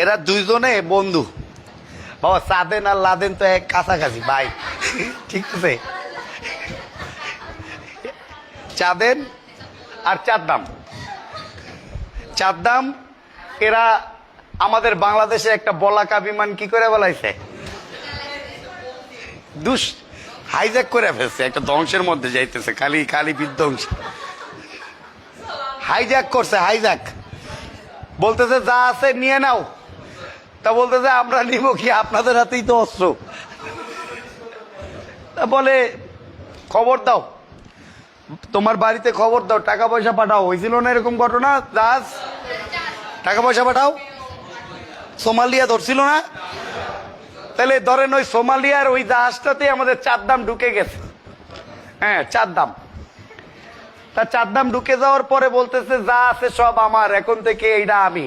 এরা দুইজনে বন্ধু। বাবা চাঁদেন আর লাদেন তো এক কাছাকাছি ভাই, ঠিক আছে? চাঁদেন আর চাঁদাম এরা আমাদের বাংলাদেশে একটা বলাকা বিমান কি করে বলাইছে, হাইজ্যাক করে ফেলছে, একটা ধ্বংসের মধ্যে যাইতেছে, খালি বিধ্বংস। হাইজ্যাক করছে, হাইজ্যাক বলতেছে যা আছে নিয়ে নাও। তা বলতেছে আমরা নিব কি, আপনাদের হাতেই তো অস্ত্র। তা বলে খবর দাও, তোমার বাড়িতে খবর দাও, টাকা পয়সা পাঠাও। হয়েছিল না এরকম ঘটনা, জাহাজ টাকা পয়সা পাঠাও, সোমালিয়া ধরছিল না? তাহলে ধরেন ওই সোমালিয়ার ওই জাহাজটাতে আমাদের চাঁদাম ঢুকে গেছে। হ্যাঁ, চাঁদাম। তা চাঁদাম ঢুকে যাওয়ার পরে বলতেছে যা আছে সব আমার, এখন থেকে এইটা আমি।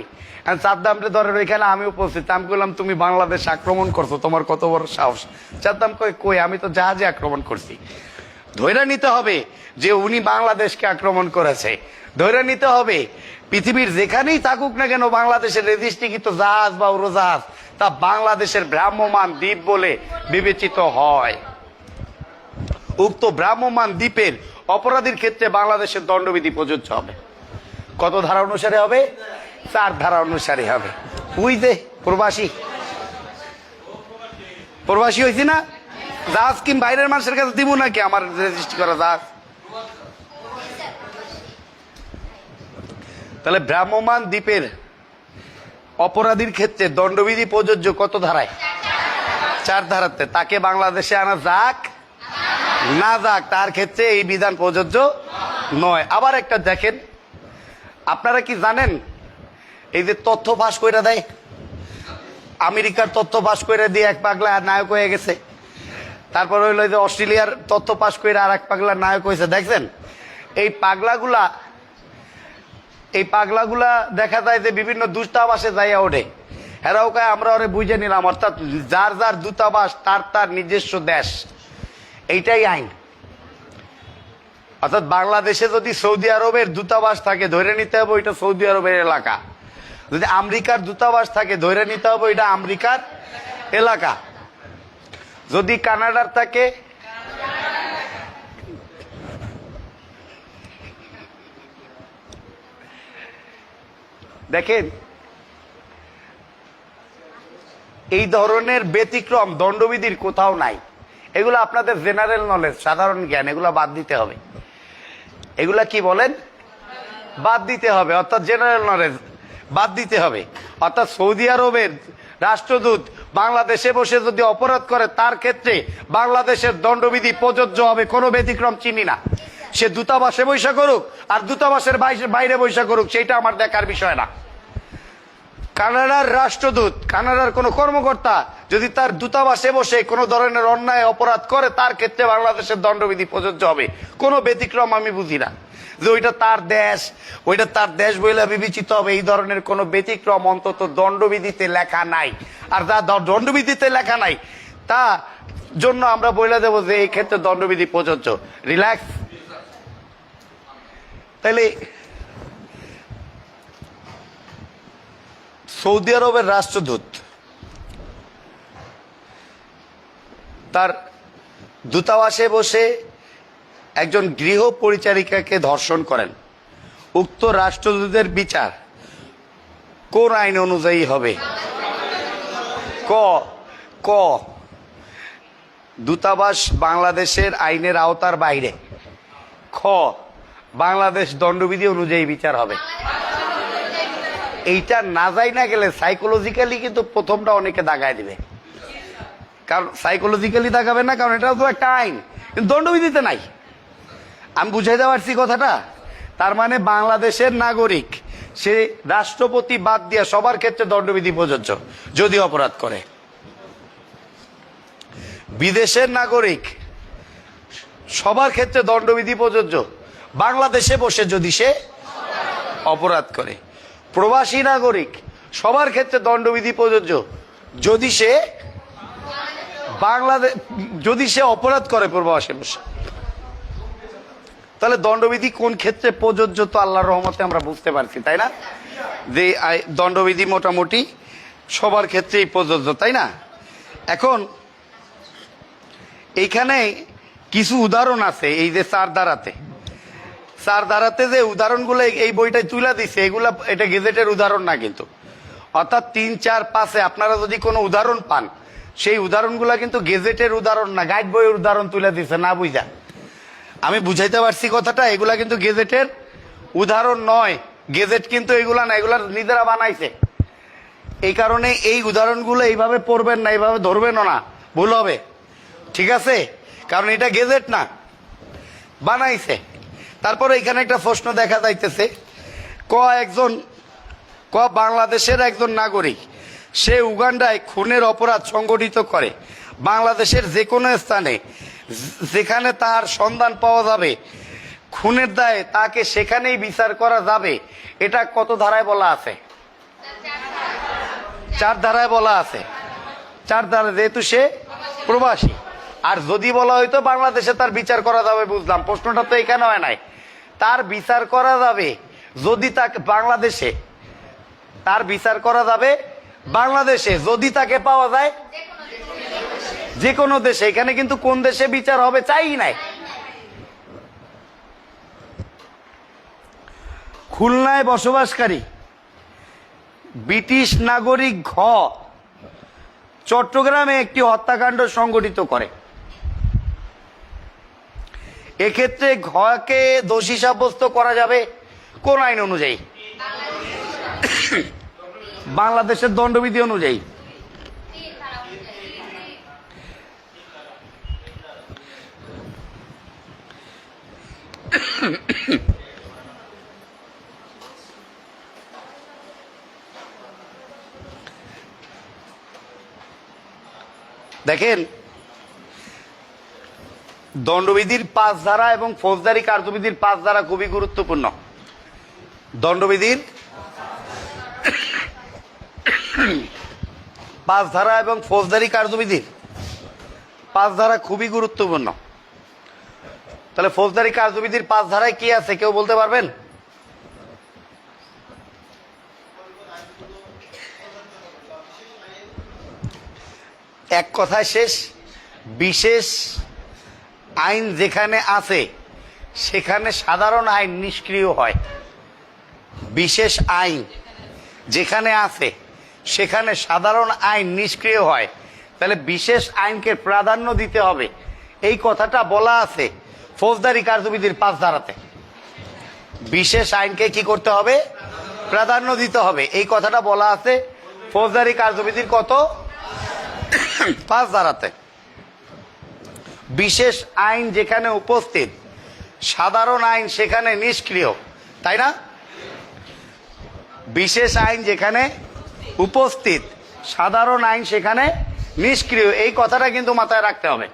চাঁদামটা ধরেন ওইখানে আমি উপস্থিত। আমি বললাম তুমি বাংলাদেশ আক্রমণ করছো, তোমার কত বড় সাহস? চাঁদাম কই আমি তো জাহাজে আক্রমণ করছি। ধরে নিতে হবে যে উনি বাংলাদেশকে আক্রমণ করেছে। ধরে নিতে হবে পৃথিবীর যেখানেই থাকুক না কেন বাংলাদেশের রেজিস্ট্রিকৃত জাহাজ বা উড়োজাহাজ তা বাংলাদেশের ভ্রাম্যমাণ দ্বীপ বলে বিবেচিত হয়। উক্ত ভ্রাম্যমাণ দ্বীপের অপরাধীর ক্ষেত্রে বাংলাদেশের দণ্ডবিধি প্রযোজ্য হবে। কত ধারা অনুসারে হবে? 4 ধারা অনুসারে হবে। ওই যে প্রবাসী হয়েছি না, জাহাজ কি বাইরের মানুষের কাছে দিব নাকি আমার রেজিস্ট্রি করা জাহাজ? তাহলে ভ্রাম্যমাণ দ্বীপের অপরাধীর ক্ষেত্রে দণ্ডবিধি প্রযোজ্য কত ধারায়? 4 ধারাতে। তাকে বাংলাদেশে আনা যাক না যাক তার ক্ষেত্রে এই বিধান প্রযোজ্য নয়। আবার একটা দেখেন, আপনারা কি জানেন এই যে তথ্য ফাঁস করে দেয়, আমেরিকার তথ্য ফাঁস করে দিয়ে এক পাগলা নায়ক হয়ে গেছে। তারপর হইলো যে অস্ট্রেলিয়ার তথ্য ফাঁস করে আর এক পাগলা নায়ক হয়েছে। দেখছেন এই পাগলাগুলা দেখা যায় যে বিভিন্ন দূতাবাসে যাইয়া ওঠে। এরাও কয় আমরা ওরে বুঝে নিলাম, অর্থাৎ যার যার দূতাবাস তার নিজস্ব দেশ, এইটাই আইন। অর্থাৎ বাংলাদেশে যদি সৌদি আরবের দূতাবাস থাকে ধরে নিতে হবে ওইটা সৌদি আরবের এলাকা, যদি আমেরিকার দূতাবাস থাকে ধরে নিতে হবে ওইটা আমেরিকার এলাকা, যদি কানাডার থাকে দেখেন এই ধরনের ব্যতিক্রম দণ্ডবিধির কোথাও নাই। এগুলো আপনাদের জেনারেল নলেজ, সাধারণ জ্ঞান, এগুলো বাদ দিতে হবে। এগুলা কি বলেন? বাদ দিতে হবে, অর্থাৎ জেনারেল নলেজ বাদ দিতে হবে। অর্থাৎ সৌদি আরবের রাষ্ট্রদূত বাংলাদেশে বসে যদি অপরাধ করে তার ক্ষেত্রে বাংলাদেশের দণ্ডবিধি প্রযোজ্য হবে, কোনো ব্যতিক্রম চিনি না। সে দূতাবাসে বৈশা করুক আর দূতাবাসের বাইরে বৈশা করুক, সেটা আমার দেখার বিষয় না। কানাডার রাষ্ট্রদূত, কানাডার কোন কর্মকর্তা যদি তার দূতাবাসে বসে কোন ধরনের অন্যায় অপরাধ করে তার ক্ষেত্রে বাংলাদেশের দণ্ডবিধি প্রযোজ্য হবে, কোনো ব্যতিক্রম আমি বুঝি না। যে ওইটা তার দেশ বলে বিবেচিত হবে, এই ধরনের কোন ব্যতিক্রম অন্তত দণ্ডবিধিতে লেখা নাই। আর যা দণ্ডবিধিতে লেখা নাই তা জন্য আমরা বলে দেবো যে এই ক্ষেত্রে দণ্ডবিধি প্রযোজ্য। রিল্যাক্স। তাহলে সৌদি আরবের রাষ্ট্রদূত তার দূতাবাসে বসে একজন গৃহ পরিচারিকাকে ধর্ষণ করেন, উক্ত রাষ্ট্রদূতের বিচার কোন আইন অনুযায়ী হবে? ক ক দূতাবাস বাংলাদেশের আইনের আওতার বাইরে। খ বাংলাদেশ দণ্ডবিধি অনুযায়ী বিচার হবে। এইটা না যাই না গেলে সাইকোলজিক্যালি কিন্তু প্রথমটা অনেকে দাগায় দিবে। কারণ সাইকোলজিক্যালি দাগাবে না, কারণ এটাও তো একটা আইন, কিন্তু দণ্ডবিধিতে নাই। আমি বুঝাইতে পারছি কথাটা? তার মানে বাংলাদেশের নাগরিক সে রাষ্ট্রপতি বাদ দিয়া সবার ক্ষেত্রে দণ্ডবিধি প্রযোজ্য যদি অপরাধ করে। বিদেশের নাগরিক সবার ক্ষেত্রে দণ্ডবিধি প্রযোজ্য বাংলাদেশে বসে যদি সে অপরাধ করে। প্রবাসী নাগরিক সবার ক্ষেত্রে দণ্ডবিধি প্রযোজ্য যদি সে অপরাধ করে প্রবাসে বসে। তাহলে দণ্ডবিধি কোন ক্ষেত্রে প্রযোজ্য তো আল্লাহর রহমতে আমরা বুঝতে পারছি, তাই না? যে দণ্ডবিধি মোটামুটি সবার ক্ষেত্রেই প্রযোজ্য, তাই না? এখন এইখানে কিছু উদাহরণ আছে, এই যে চার ধারাতে যে উদাহরণগুলো এই বইটায় তুলে দিছে, এগুলা এটা গেজেটের উদাহরণ না কিন্তু। অর্থাৎ 3, 4, 5-এ আপনারা যদি কোনো উদাহরণ পান, সেই উদাহরণগুলা কিন্তু গেজেটের উদাহরণ না, গাইড বইয়ের উদাহরণ তুলে দিছে না বুঝা। আমি বুঝাইতে পারছি কথাটা? এগুলা কিন্তু গেজেটের উদাহরণ নয়, গেজেট কিন্তু এগুলা না, এগুলা নিজেরা বানাইছে। এই কারণে এই উদাহরণগুলো এইভাবে পড়বেন না, এইভাবে ধরবেনও না, ভুল হবে, ঠিক আছে? কারণ এটা গেজেট না, বানাইছে। তারপরে এখানে একটা প্রশ্ন দেখা যাইতেছে, বাংলাদেশের একজন নাগরিক সে উগান্ডায় খুনের অপরাধ সংগঠিত করে, বাংলাদেশের যে কোনো স্থানে যেখানে তার সন্ধান পাওয়া যাবে, খুনের দায়ে তাকে সেখানেই বিচার করা যাবে। এটা কত ধারায় বলা আছে? 4 ধারায় বলা আছে। 4 ধারা, যেহেতু সে প্রবাসী। আর যদি বলা হয়তো বাংলাদেশে তার বিচার করা যাবে, বুঝলাম, প্রশ্নটা তো এখানে হয় নাই। তার বিচার করা যাবে যদি তাকে বাংলাদেশে, তার বিচার করা যাবে বাংলাদেশে যদি তাকে পাওয়া যায় যে কোনো দেশে। এখানে কিন্তু কোন দেশে বিচার হবে চাই নাই। খুলনায় বসবাসকারী ব্রিটিশ নাগরিক ঘ চট্টগ্রামে একটি হত্যাকাণ্ড সংঘটিত করে। এক্ষেত্রে ঘকে দোষী সাব্যস্ত করা যাবে কোন আইন অনুযায়ী? বাংলাদেশের দণ্ডবিধি অনুযায়ী। দেখেন, দণ্ডবিধির 5 ধারা এবং ফৌজদারি কার্যবিধির 5 ধারা খুবই গুরুত্বপূর্ণ। দণ্ডবিধির 5 ধারা এবং ফৌজদারি কার্যবিধির 5 ধারা খুবই গুরুত্বপূর্ণ। তাহলে ফৌজদারি কার্যবিধির 5 ধারায় কি আছে কেউ বলতে পারবেন? এক কথায় শেষ, বিশেষ আইন যেখানে আছে সেখানে সাধারণ আইন নিষ্ক্রিয় হয়। বিশেষ আইন যেখানে আছে সেখানে সাধারণ আইন নিষ্ক্রিয় হয়। তাহলে বিশেষ আইনকে প্রাধান্য দিতে হবে, এই কথাটা বলা আছে ফৌজদারি কার্যবিধির 5 ধারাতে। বিশেষ আইনকে কি করতে হবে? প্রাধান্য দিতে হবে, এই কথাটা বলা আছে ফৌজদারি কার্যবিধির কত? 5 ধারাতে। বিশেষ আইন যেখানে উপস্থিত, সাধারণ আইন সেখানে নিষ্ক্রিয়, তাই না? বিশেষ আইন যেখানে উপস্থিত, সাধারণ আইন সেখানে নিষ্ক্রিয়, এই কথাটা কিন্তু মাথায় রাখতে হবে।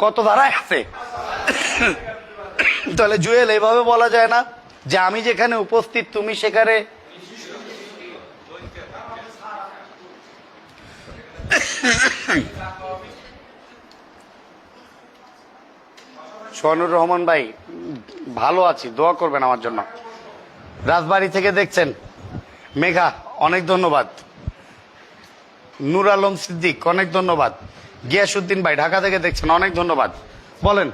কত ধারায় আছে? তাহলে জুয়েল, এইভাবে বলা যায় না যে আমি যেখানে উপস্থিত তুমি সেখানে। সোহানুর রহমান ভাই, ভালো আছি, দোয়া করবেন আমার জন্য। রাজবাড়ি থেকে দেখছেন মেঘা, অনেক ধন্যবাদ। নূর আলম সিদ্দিক, অনেক ধন্যবাদ। গিয়াসউদ্দিন ভাই ঢাকা থেকে দেখছেন, অনেক ধন্যবাদ। বলেন।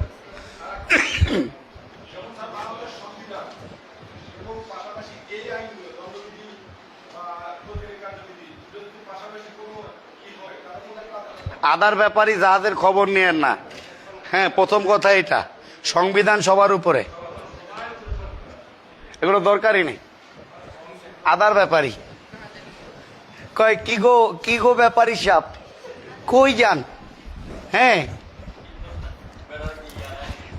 আদার ব্যাপারী জাহাজের খবর নিয়েন না। হ্যাঁ, প্রথম কথা এটা, সংবিধান সবার উপরে, এগুলো দরকারই নেই। আদার ব্যাপারী কয় কি গো ব্যাপারী সাপ, কই যান? হ্যাঁ,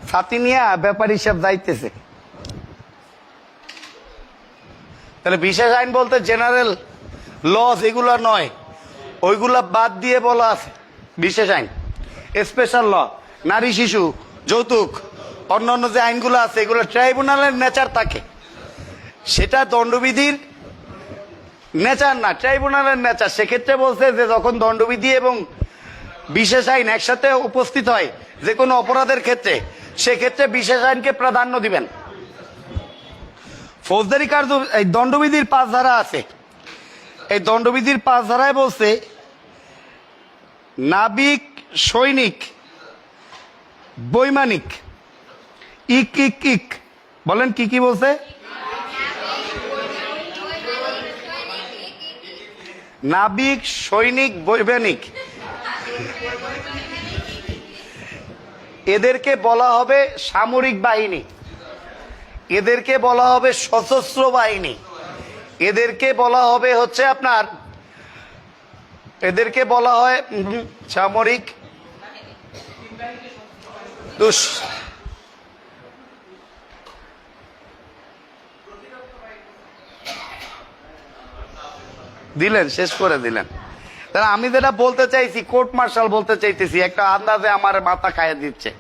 ছাতি নিয়ে ব্যাপারী সাপ যাইতেছে। তাহলে বিশেষ আইন বলতে জেনারেল লস এগুলা নয়, ওইগুলা বাদ দিয়ে বলা আছে বিশেষ আইন। স্পেশাল ল, নারী শিশু যৌতুক, অন্যান্য যে আইনগুলো আছে এগুলো ট্রাইব্যুনালের নেচার থাকে, সেটা দণ্ডবিধির নেচার না, ট্রাইব্যুনালের নেচার। সেক্ষেত্রে বলছে যে যখন দণ্ডবিধি এবং বিশেষ আইন একসাথে উপস্থিত হয় যে কোনো অপরাধের ক্ষেত্রে, সেক্ষেত্রে বিশেষ আইনকে প্রাধান্য দিবেন। ফৌজদারি কার্য এই দণ্ডবিধির 5 ধারা আছে, এই দণ্ডবিধির 5 ধারায় বলছে নাবিক, সৈনিক, বৈমানিক, ইক ইক ইক, বলেন কি কি বলছে? নাবিক, সৈনিক, বৈমানিক, এদেরকে বলা হবে সামরিক বাহিনী, এদেরকে বলা হবে সশস্ত্র বাহিনী, এদেরকে বলা হবে হচ্ছে আপনার, এদেরকে বলা হয় সামরিক দিলেন, শেষ করে দিলেন। তাহলে আমি যেটা বলতে চাইছি, কোর্ট মার্শাল বলতে চাইতেছি, একটা আন্দাজে আমার মাথা খাইয়ে দিচ্ছে।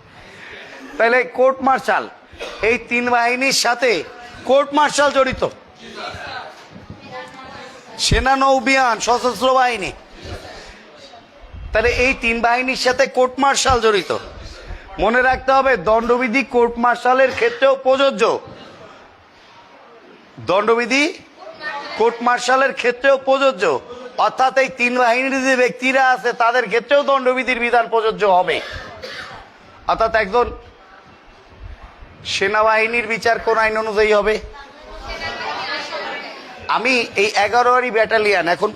তাহলে কোর্ট মার্শাল, এই 3 বাহিনীর সাথে কোর্ট মার্শাল জড়িত, সেনা, নৌবিমান, সশস্ত্র বাহিনী। তাহলে এই 3 বাহিনীর সাথে কোর্ট মার্শাল জড়িত। মনে রাখতে হবে দণ্ডবিধি কোর্ট মার্শালের ক্ষেত্রেও প্রযোজ্য, দণ্ডবিধি কোর্ট মার্শালের ক্ষেত্রেও প্রযোজ্য। অর্থাৎ এই 3 বাহিনীর যে ব্যক্তিরা আছে তাদের ক্ষেত্রেও দণ্ডবিধির বিধান প্রযোজ্য হবে। অর্থাৎ একজন সেনাবাহিনীর বিচার কোন আইন অনুযায়ী হবে? আমি এই 11 ব্যাটালিয়ান, এখন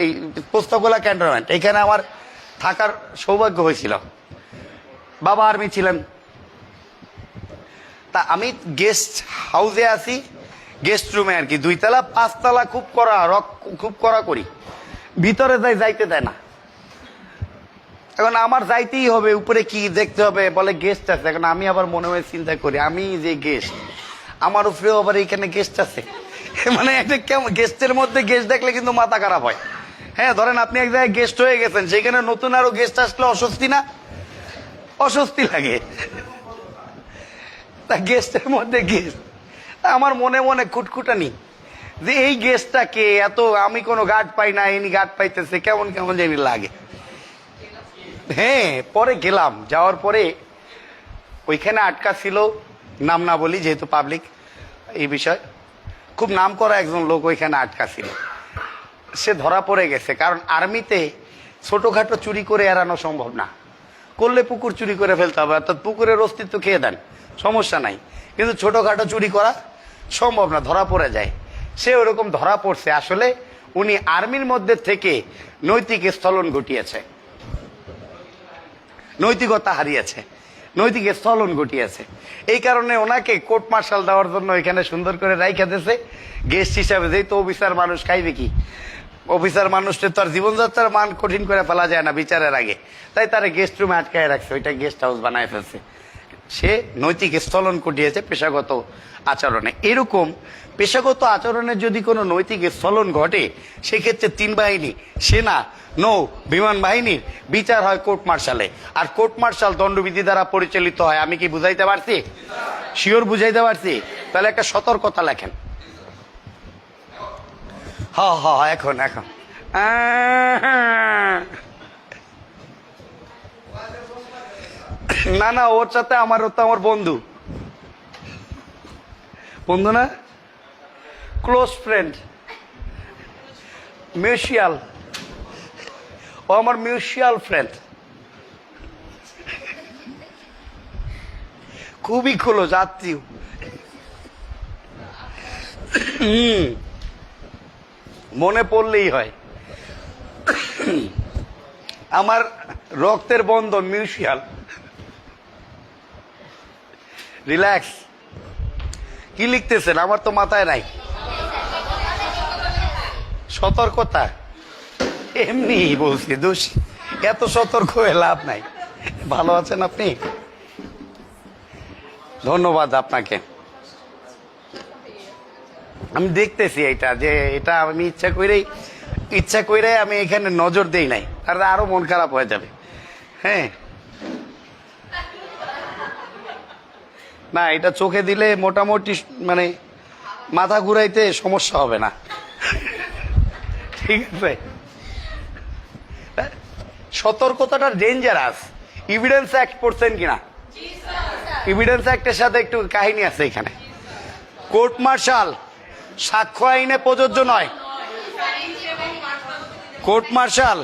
এই পোস্তগোলা ক্যান্টনমেন্ট, এখানে আমার থাকার সৌভাগ্য হয়েছিল, বাবা আর্মি ছিলেন। তা আমি গেস্ট হাউসে আছি, গেস্ট রুমে আর কি, 2 তলা 5 তলা, খুব করা করি, ভিতরে যাইতে দেয় না। এখন আমার যাইতেই হবে, উপরে কি দেখতে হবে, বলে গেস্ট আছে। এখন আমি আবার মনে মনে চিন্তা করি, আমি যে গেস্ট, আমার উপরেও আবার এখানে গেস্ট আছে। মানে একটা কেমন, গেস্টের মধ্যে গেস্ট দেখলে কিন্তু মাথা খারাপ হয়। হ্যাঁ, ধরেন আপনি এক জায়গায় গেস্ট হয়ে গেছেন, সেখানে নতুন আরো গেস্ট আসলে অস্বস্তি না? অস্বস্তি লাগে। তা গেস্টের মধ্যে গেস্ট, আমার মনে মনে খুটখুটানি যে এই গেস্টটা কে, এত আমি কোনো গার্ড পাই না, ইনি গার্ড পাইতেছে, কেমন কেমন জানি লাগে। হ্যাঁ, পরে গেলাম, যাওয়ার পরে ওইখানে আটকা ছিল, নাম না বলি যেহেতু পাবলিক এই বিষয়, খুব নাম করা একজন লোক ওইখানে আটকা ছিল। সে ধরা পড়ে গেছে, কারণ আর্মিতে ছোটখাটো চুরি করে এড়ানো সম্ভব না। করলে পুকুর চুরি করে ফেলতে হবে, অর্থাৎ পুকুরের অস্তিত্ব খেয়ে দেন, সমস্যা নাই, কিন্তু ছোটখাটো চুরি করা সম্ভব না, ধরা পড়ে যায়। সে ওরকম ধরা পড়ছে। আসলে উনি আর্মির মধ্যে থেকে নৈতিক স্থলন ঘটিয়েছে, নৈতিকতা হারিয়েছে, নৈতিক স্থলন ঘটিয়েছে। এই কারণে ওনাকে কোর্ট মার্শাল দেওয়ার জন্য এখানে সুন্দর করে রাইখা দিয়েছে গেস্ট হিসাবে। যেহেতু অফিসার মানুষ, খাইবে কি? অফিসার মানুষটা তো আর জীবনযাত্রার মান কঠিন করে ফেলা যায় না বিচারের আগে, তাই তারা গেস্ট রুমে আটকায় রাখছে, ওইটা গেস্ট হাউস বানায় ফেলছে। সে নৈতিক স্থলন ঘটিয়েছে পেশাগত আচরণে। এরকম পেশাগত আচরণের যদি কোনো নৈতিক স্থলন ঘটে, সেক্ষেত্রে তিন বাহিনী, সেনা, নৌ, বিমান বাহিনীর বিচার হয় কোর্ট মার্শালে। আর কোর্ট মার্শাল দণ্ডবিধি দ্বারা পরিচালিত হয়। আমি কি বুঝাইতে পারছি? শিওর বুঝাইতে পারছি? তাহলে একটা সতর্কতা লেখেন। এখন এখন না না, ওর সাথে আমার, ও তো আমার বন্ধু, বন্ধু না, ক্লোজ ফ্রেন্ড, মিউচুয়াল, ও আমার মিউচুয়াল ফ্রেন্ড, খুবই ক্লোজ আত্মীয়। মনে পড়লেই হয়, আমার রক্তের বন্ধন, মিউচুয়াল। রিল্যাক্স। কি লিখতেছেন? আমার তো মাথায় নাই। সতর্কতা এমনি বলছি, দোষ, এত সতর্ক হয়ে লাভ নাই। ভালো আছেন আপনি? ধন্যবাদ আপনাকে। আমি দেখতেছি এটা, যে এটা আমি ইচ্ছা কইরাই আমি এখানে নজর দেই নাই, আর আরো মন খারাপ হয়ে যাবে। হ্যাঁ, না, এটা চোখে দিলে মোটামুটি মানে মাথা ঘুরাইতে সমস্যা হবে না, ঠিক আছে? সতর্কতাটা ডেঞ্জারাস। এভিডেন্স অ্যাক্ট পড়ছেন কিনা? এভিডেন্স অ্যাক্টের সাথে একটু কাহিনী আছে এখানে। কোর্ট মার্শাল সাক্ষ্য আইনে প্রযোজ্য নয়। কোর্ট মার্শাল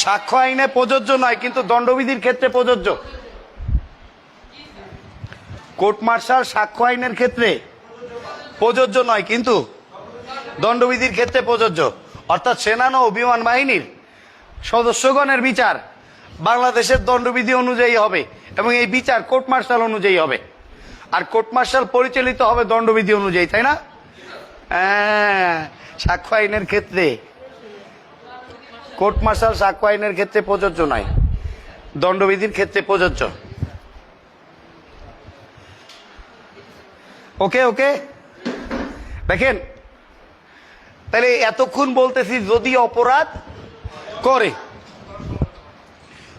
সাক্ষ্য আইনে প্রযোজ্য নয়, কিন্তু দণ্ডবিধির ক্ষেত্রে প্রযোজ্য। কোর্ট মার্শাল সাক্ষ্য আইনের ক্ষেত্রে প্রযোজ্য নয়, কিন্তু দণ্ডবিধির ক্ষেত্রে প্রযোজ্য। অর্থাৎ সেনা নৌ বিমান বাহিনীর সদস্যগণের বিচার বাংলাদেশের দণ্ডবিধি অনুযায়ী হবে, এবং এই বিচার কোর্ট মার্শাল অনুযায়ী হবে। আর কোর্ট মার্শাল পরিচালিত হবে দণ্ডবিধি অনুযায়ী, তাই না? সাক্ষ্য আইনের ক্ষেত্রে কোর্ট মার্শাল সাক্ষ্য আইনের ক্ষেত্রে প্রযোজ্য নয়, দণ্ডবিধির ক্ষেত্রে প্রযোজ্য। ওকে ওকে, দেখেন তাহলে এতক্ষণ বলতেছি যদি অপরাধ করে,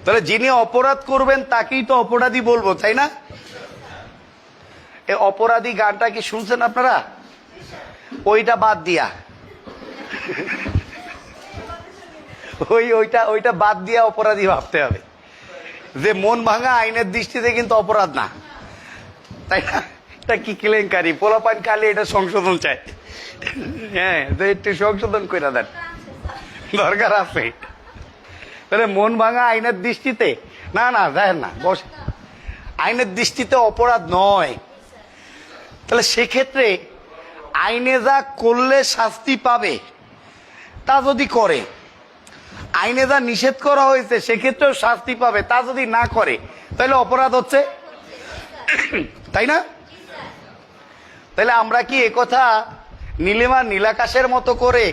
তাহলে যিনি অপরাধ করবেন তাকেই তো অপরাধী বলবো, তাই না? এই অপরাধী গানটা কি শুনছেন আপনারা? ওইটা বাদ দিয়া, ওইটা বাদ দিয়া অপরাধী ভাবতে হবে। যে মন ভাঙা আইনের দৃষ্টিতে কিন্তু অপরাধ না, তাই না? এটা কি কেলেঙ্কারি, পোলাপান খালি এটা সংশোধন চায়। হ্যাঁ, একটু সংশোধন করে দেন, দরকার আছে। তাহলে মন ভাঙা আইনের দৃষ্টিতে না, না দেখেন না, বসে, আইনের দৃষ্টিতে অপরাধ নয়। তাহলে সেক্ষেত্রে আইনে যা করলে শাস্তি পাবে তা যদি করে, আইনে যা নিষেধ করা হয়েছে সেক্ষেত্রেও শাস্তি পাবে তা যদি না করে, তাহলে অপরাধ হচ্ছে, তাই না? তাহলে আমরা কি একথা নীলিমা নীলাকাশের মতো করে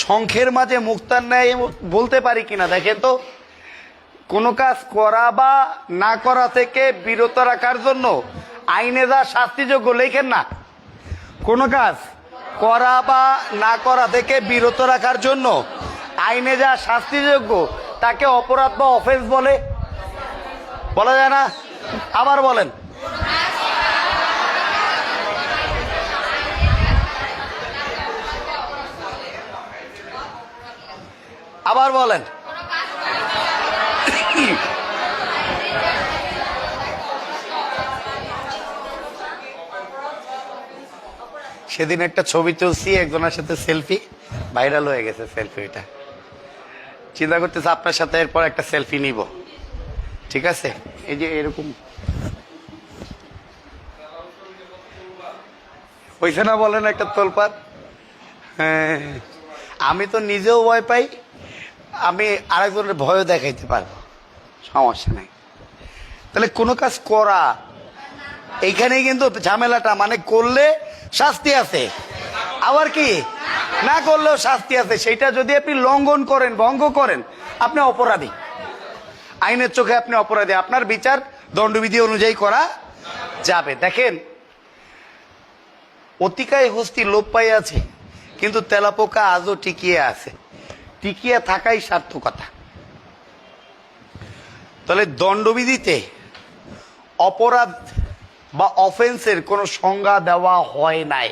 শঙ্খের মাঝে মুক্তার ন্যায় বলতে পারি কিনা? দেখেন তো, কোনো কাজ করা বা না করা থেকে বিরত রাখার জন্য আইনে যা শাস্তিযোগ্য লেখেন না, কোনো কাজ করা বা না করা থেকে বিরত রাখার জন্য আইনে যা শাস্তিযোগ্য তাকে অপরাধ বা অফেন্স বলে, বলা যায় না? আবার বলেন, আবার বলেন। সেদিন একটা ছবি তুলছি একজনের সাথে সেলফি, ভাইরাল হয়ে গেছে সেলফিটা। চিন্তা করতেছে আপনার সাথে এরপর একটা সেলফি নিব, ঠিক আছে? এই যে এরকম হইছে না বলেন, একটা তোলপাত। হ্যাঁ, আমি তো নিজেও ভয় পাই, আমি আরেকজনের ভয়ও দেখাইতে পারবো, সমস্যা নাই। তাহলে কোনো কাজ করা, এইখানেই কিন্তু ঝামেলাটা, মানে করলে শাস্তি আছে, আবার কি না করলেও শাস্তি আছে। সেইটা যদি আপনি লঙ্ঘন করেন, ভঙ্গ করেন, আপনি অপরাধী, আইনের চোখে আপনি অপরাধী, আপনার বিচার দণ্ডবিধি অনুযায়ী করা যাবে। দেখেন, অতিকায় হস্তি লোপ পাইয়াছে, কিন্তু তেলাপোকা আজও টিকিয়ে আছে। টিকিয়ে থাকাই সার্থকতা। তাহলে দণ্ডবিধিতে অপরাধ বা অফেন্সের কোনো সংজ্ঞা দেওয়া হয় নাই।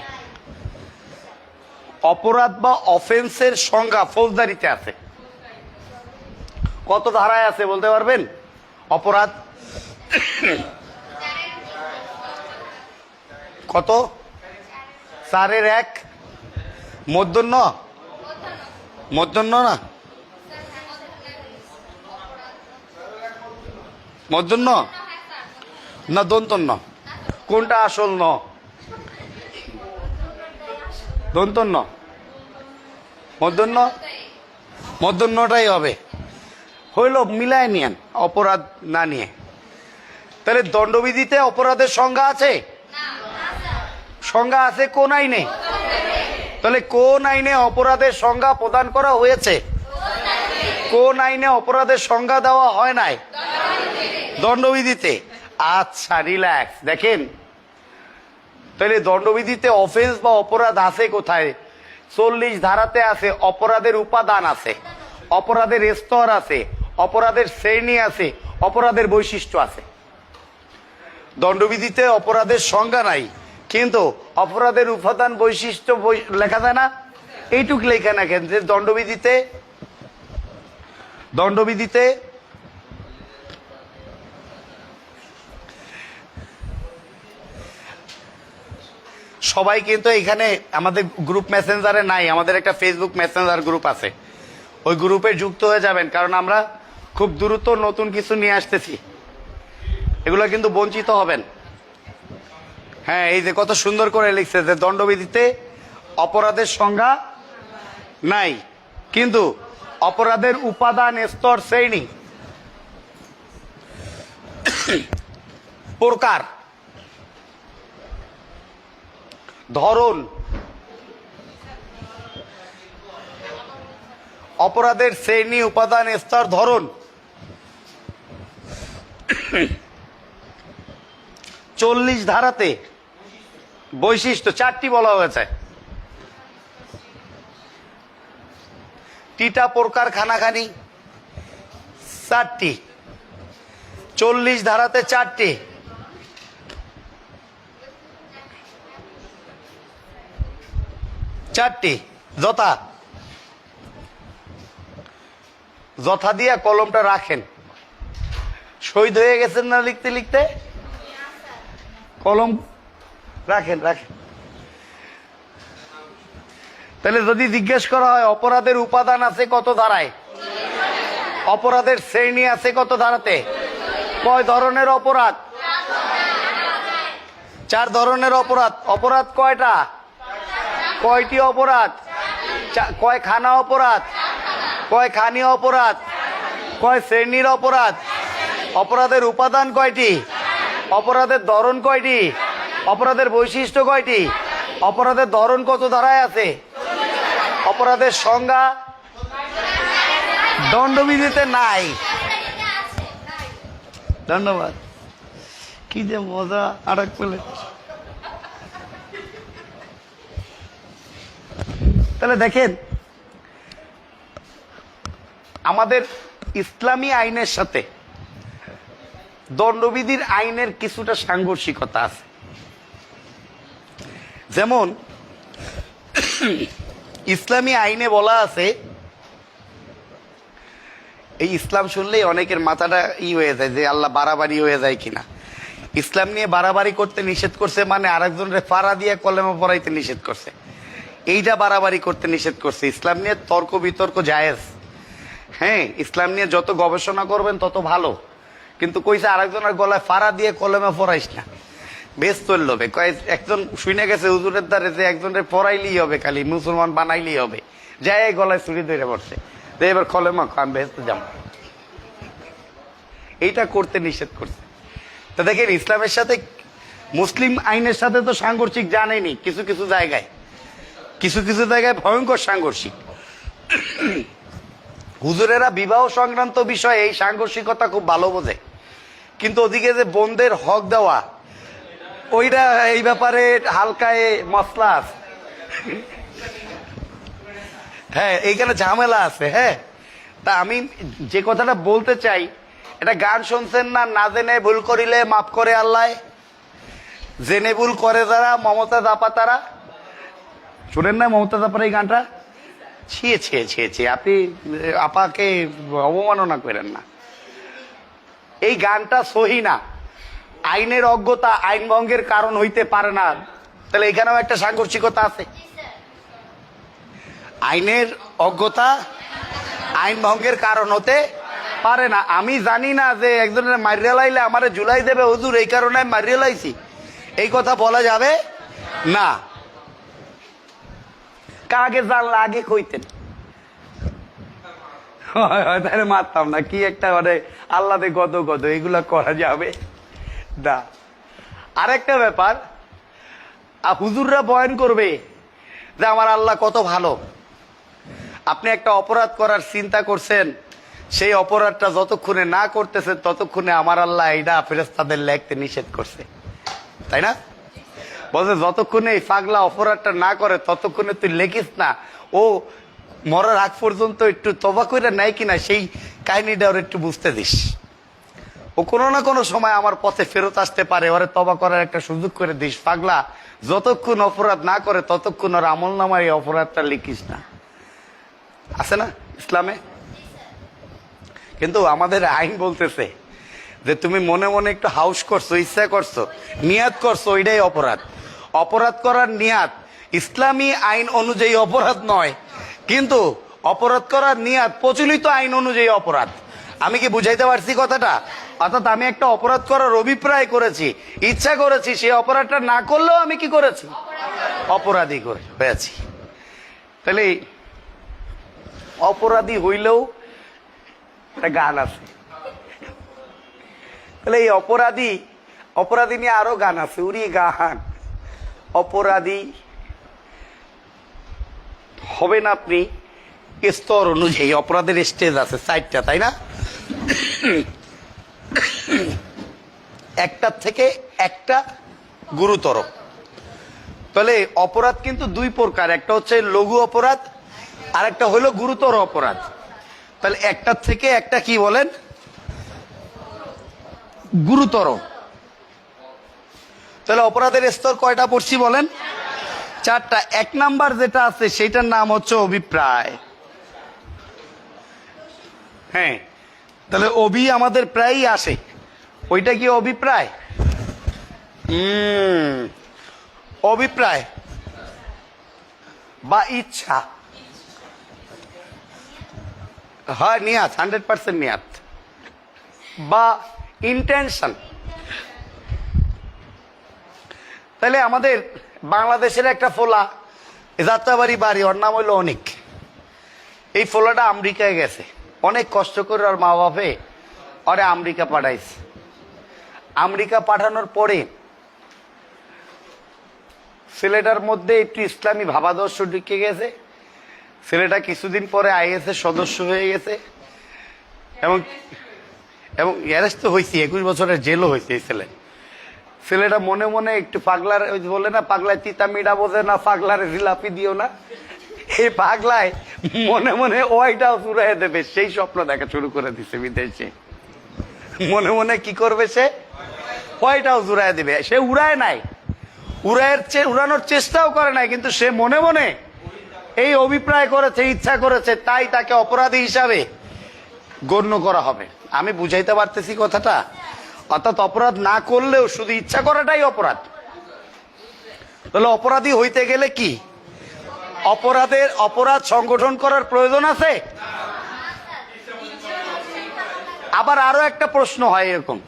অপরাধ বা অফেন্সের সংজ্ঞা ফৌজদারিতে আছে। কত ধারায় আছে বলতে পারবেন? অপরাধ কত? 4-1 মূর্ধন্য, মূর্ধন্য না, মূর্ধন্য না দন্তন্য? কোনটা আসল? ন দন্তন্য, মূর্ধন্য, মূর্ধন্যটাই হবে। হইল মিলায় নিয়েন অপরাধ না নিয়ে। তাহলে দণ্ডবিধিতে অপরাধের সংজ্ঞা আছে? সংজ্ঞা আছে কোন আইনে? তাহলে কোন আইনে অপরাধের সংজ্ঞা প্রদান করা হয়েছে? কোন আইনে অপরাধের সংজ্ঞা দেওয়া হয় নাই? দণ্ডবিধিতে। আচ্ছা, রিল্যাক্স। দেখেন, তাহলে দণ্ডবিধিতে অফেন্স বা অপরাধ আছে কোথায়? 40 ধারাতে আছে। অপরাধের উপাদান আছে, অপরাধের স্তর আছে, অপরাধের শ্রেণী আছে, অপরাধের বৈশিষ্ট্য আছে। দণ্ডবিধিতে অপরাধের সংজ্ঞা নাই, কিন্তু অপরাধের উপাদান বৈশিষ্ট্য লেখা যায় না? এইটুক লেখা না কেন যে দণ্ডবিধিতে সবাই কিন্তু এখানে আমাদের গ্রুপ মেসেঞ্জারে নাই। আমাদের একটা ফেসবুক মেসেঞ্জার গ্রুপ আছে, ওই গ্রুপে যুক্ত হয়ে যাবেন, কারণ আমরা খুব দ্রুত নতুন কিছু নিয়ে আসতেছি, এগুলো কিন্তু বঞ্চিত হবেন। হ্যাঁ, এই যে কত সুন্দর করে লিখছে যে দণ্ডবিধিতে অপরাধের সংজ্ঞা নাই, কিন্তু অপরাধের উপাদান, স্তর, শ্রেণী, প্রকার, ধরন, অপরাধের শ্রেণী, উপাদান, স্তর, ধরন, 40 ধারাতে বৈশিষ্ট্য 4টি বলা হয়েছে। টিটা, প্রকার, খানাখানি 4টি, 40 ধারাতে 4টি। যথা, যথা দিয়া কলমটা রাখেন। শহীদ হয়ে গেছেন না লিখতে লিখতে? কলম রাখেন। তাহলে যদি জিজ্ঞেস করা হয় অপরাধের উপাদান আছে কত ধারায়, অপরাধের শ্রেণী আছে কত ধারাতে, কয় ধরনের অপরাধ? 4 ধরনের অপরাধ। অপরাধ কয়টা? কয়টি অপরাধ? কয় খানা অপরাধ? কয় খানি অপরাধ? কয় শ্রেণীর অপরাধ? অপরাধের উপাদান কয়টি? অপরাধের ধরন কয়টি? অপরাধের বৈশিষ্ট্য কয়টি? অপরাধের ধরন কত ধারায় আছে? অপরাধের সংজ্ঞা দণ্ডবিধিতে নাই। ধন্যবাদ। কি যে মজা আরেক পেলে। তাহলে দেখেন, আমাদের ইসলামী আইনের সাথে দণ্ডবিধির আইনের কিছুটা সাংঘর্ষিকতা আছে। যেমন ইসলামী আইনে বলা আছে, এই ইসলাম শুনলেই অনেকের মাথাটা হয়ে যায় যে আল্লাহ বাড়াবাড়ি হয়ে যায় কিনা। ইসলাম নিয়ে বাড়াবাড়ি করতে নিষেধ করছে, মানে আরেকজনের ফাড়া দিয়ে কলেমা পড়াইতে নিষেধ করছে। এইটা বাড়াবাড়ি করতে নিষেধ করছে। ইসলাম নিয়ে তর্ক বিতর্ক জায়েজ, হ্যাঁ, ইসলাম নিয়ে যত গবেষণা করবেন তত ভালো, কিন্তু কইছে আরেকজনের গলায় ফাড়া দিয়ে কলেমা পড়াইস না, বেশ চলবে। একজন শুনে গেছে হুজুরের দ্বারে যে একজনের পড়াইলেই হবে, খালি মুসলমান বানাইলেই হবে, যাই গলায় ছুরি ধরে পড়ছে, এবার কলেমা আমি বেহেস্তে যাব। এইটা করতে নিষেধ করছে। তো দেখেন, ইসলামের সাথে মুসলিম আইনের সাথে তো সাংঘর্ষিক জানেনি, কিছু কিছু জায়গায় ভয়ঙ্কর সাংঘর্ষিক। হুজুরেরা বিবাহ সংক্রান্ত বিষয়ে এই সাংঘর্ষিকতা খুব ভালো বোঝে, কিন্তু ওদিকে যে বোনদের হক দেওয়া, ওইটা এই ব্যাপারে হালকায় মশলা আছে, হ্যাঁ, এইখানে ঝামেলা আছে। হ্যাঁ, তা আমি যে কথাটা বলতে চাই, এটা গান শুনছেন না, না জেনে ভুল করিলে মাফ করে আল্লাহ, জেনে ভুল করে যারা মমতাজ আপা তারা, শুনেন না মমতাজ আপার এই গানটা? ছিয়ে ছিয়ে ছিয়ে ছিয়ে, আপনি আপাকে অবমাননা করেন না, এই গানটা সহি না। আইনের অজ্ঞতা আইন ভঙ্গের কারণ হইতে পারে না, তাহলে এখানেও একটা সাংঘর্ষিকতা আছে। আইনের অজ্ঞতা আইন ভঙ্গের কারণ হতে পারে না। আমি জানি না যে একজনের মারিয়া লাইলে আমারে জুলাই দেবে হুজুর, এই কারণে আমি মারিয়া লাইছি, এই কথা বলা যাবে না। কাগে জানলে আগে কইতেন, তাহলে মারতাম না। কি একটা মানে আল্লাহ দে গদ গদ, এগুলা করা যাবে না। আরেকটা ব্যাপার, হুজুররা বয়ান করবে যে আমার আল্লাহ কত ভালো। আপনি একটা অপরাধ করার চিন্তা করছেন, সেই অপরাধটা যতক্ষণে না করতেছে ততক্ষণে আমার আল্লাহ এইটা ফেরেশতাদের লেখতে নিষেধ করছে, তাই না? বলছে যতক্ষণে এই পাগলা অপরাধটা না করে ততক্ষণে তুই লেখিস না। ও মরার আগ পর্যন্ত একটু তবা করে নেয় কিনা সেই কাহিনীটা ওর একটু বুঝতে দিস। ও কোনো না কোনো সময় আমার পথে ফেরত আসতে পারে, ওরে তবা করার একটা সুযোগ করে দিস। পাগলা যতক্ষণ অপরাধ না করে ততক্ষণ ওর আমল নামায় এই অপরাধটা লিখিস না, আছে না ইসলামে? কিন্তু আমাদের আইন বলতেছে যে তুমি মনে মনে একটু হাউস করছো, ইচ্ছা করছো, নিয়াত করছো, ওইটাই অপরাধ। অপরাধ করার নিয়াত ইসলামী আইন অনুযায়ী অপরাধ নয়, কিন্তু অপরাধ করার নিয়াত প্রচলিত আইন অনুযায়ী অপরাধ। আমি কি বুঝাইতে পারছি কথাটা? অর্থাৎ আমি একটা অপরাধ করার অভিপ্রায় করেছি, ইচ্ছা করেছি, সেই অপরাধটা না করলেও আমি কি করেছি? অপরাধী হয়েছি। তাহলে অপরাধী হইলেও একটা গান আছে, তাহলে এই অপরাধী নিয়ে আরো গান আছে, উড়ি গান। অপরাধী হবেন আপনি স্তর অনুযায়ী, অপরাধের স্টেজ আছে 4টা, তাই না? একটার থেকে একটা গুরুতর। তাহলে অপরাধ কিন্তু 2 প্রকার, একটা হচ্ছে লঘু অপরাধ আর একটা হলো গুরুতর অপরাধ। তাহলে একটার থেকে একটা কি বলেন? গুরুতর। তাহলে অপরাধের স্তর কয়টা পড়ছি বলেন? 4টা। 1 নাম্বার যেটা আছে সেটার নাম হচ্ছে অভিপ্রায়। হ্যাঁ, তাহলে আমাদের প্রায়ই আসে, ওইটা কি অভিপ্রায়? অভিপ্রায় বা ইচ্ছা, হয় নিয়াত, 100% নিয়াত বা ইন্টেনশন। তাহলে আমাদের বাংলাদেশের একটা ফোলা, যাত্রাবাড়ি বাড়ি, ওর নাম হইল অনেক। এই ফোলাটা আমেরিকায় গেছে, অনেক কষ্ট করে ওর মা বাপে ওরে আমেরিকা পাঠাইছে। আমেরিকা পাঠানোর পরে ছেলেটার মধ্যে একটু ইসলামী ভাবাদর্শ ঢুকে গেছে। ছেলেটা কিছুদিন পরে আইএসএর সদস্য হয়ে গেছে এবং অ্যারেস্ট তো হয়েছে, 21 বছরের জেলও হয়েছে এই ছেলেটা মনে মনে একটু পাগলার, বলে না পাগলায় তিতা মিঠা বোঝে না, পাগলার জিলাপি দিও না। এই পাগলায় মনে মনে ওইটাও উড়াই দেবে, সেই স্বপ্ন দেখা শুরু করে দিছে বিদেশে। মনে মনে কি করবে সে? ওইটাও উড়াই দেবে। সে উড়ায় নাই, উড়ানোর চেষ্টাও করে নাই, কিন্তু সে মনে মনে এই অভিপ্রায় করেছে, ইচ্ছা করেছে, তাই তাকে অপরাধী হিসাবে গণ্য করা হবে। আমি বুঝাইতে পারতেছি কথাটা? অর্থাৎ অপরাধ না করলেও শুধু ইচ্ছা করাটাই অপরাধ। তাহলে অপরাধী হইতে গেলে কি অপরাধ সংগঠন করার প্রয়োজন আছে? আবার আরো একটা প্রশ্ন হয় এরকম,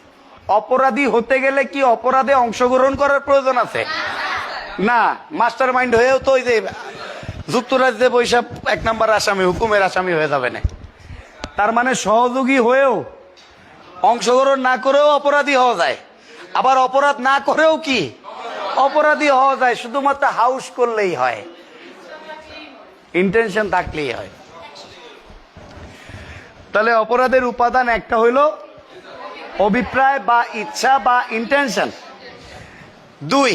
অপরাধী হতে গেলে কি অপরাধে অংশগ্রহণ করার প্রয়োজন আছে? না, মাস্টার মাইন্ড হয়েও তো ওই যে যুক্তরাজ্যে বৈশাখ 1 নম্বর আসামি, হুকুমের আসামি হয়ে যাবে না। তার মানে সহযোগী হয়েও, অংশগ্রহণ না করেও অপরাধী হওয়া যায়, আবার অপরাধ না করেও কি অপরাধী হওয়া যায়। শুধুমাত্র হাউস করলেই হয়, ইন্টেনশন থাকলেই হয়। তাহলে অপরাধের উপাদান একটা হইল অভিপ্রায় বা ইচ্ছা বা ইন্টেনশন। 2,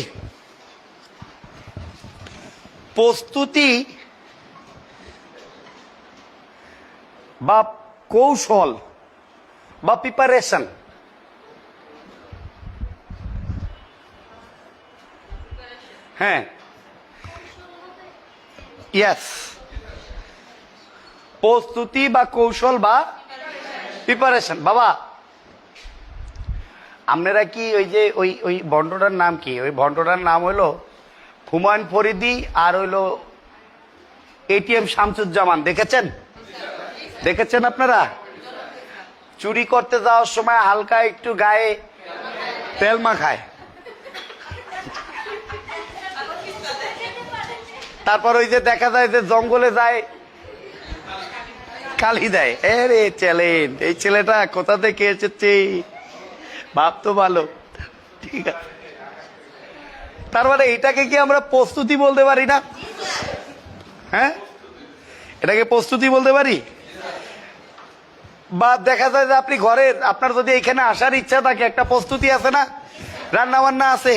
প্রস্তুতি বা কৌশল বা প্রিপারেশন। হ্যাঁ, ইয়েস, প্রস্তুতি বা কৌশল বা প্রিপারেশন। বাবা, আপনারা কি ওই যে ওই ভণ্ডটার নাম কি? ওই ভণ্ডটার নাম হইলো হুমায়ুন ফরিদি আর হইলো এটিএম শামসুজ্জামান। দেখেছেন আপনারা? চুরি করতে যাওয়ার সময় হালকা একটু গায়ে তেল মাখায়, তারপর ওই যে দেখা যায় যে জঙ্গলে যায় কালি দেয়। রে চ্যালেঞ্জ, এই ছেলেটা কোথা থেকে এসেছে, ভাব তো ভালো। ঠিক আছে, তার মানে এটাকে কি আমরা প্রস্তুতি বলতে পারি না? হ্যাঁ, এটাকে প্রস্তুতি বলতে পারি। বা দেখা যায় যে আপনি ঘরের, আপনার যদি এখানে আসার ইচ্ছা থাকে, একটা প্রস্তুতি আছে না, রান্না বান্না আছে,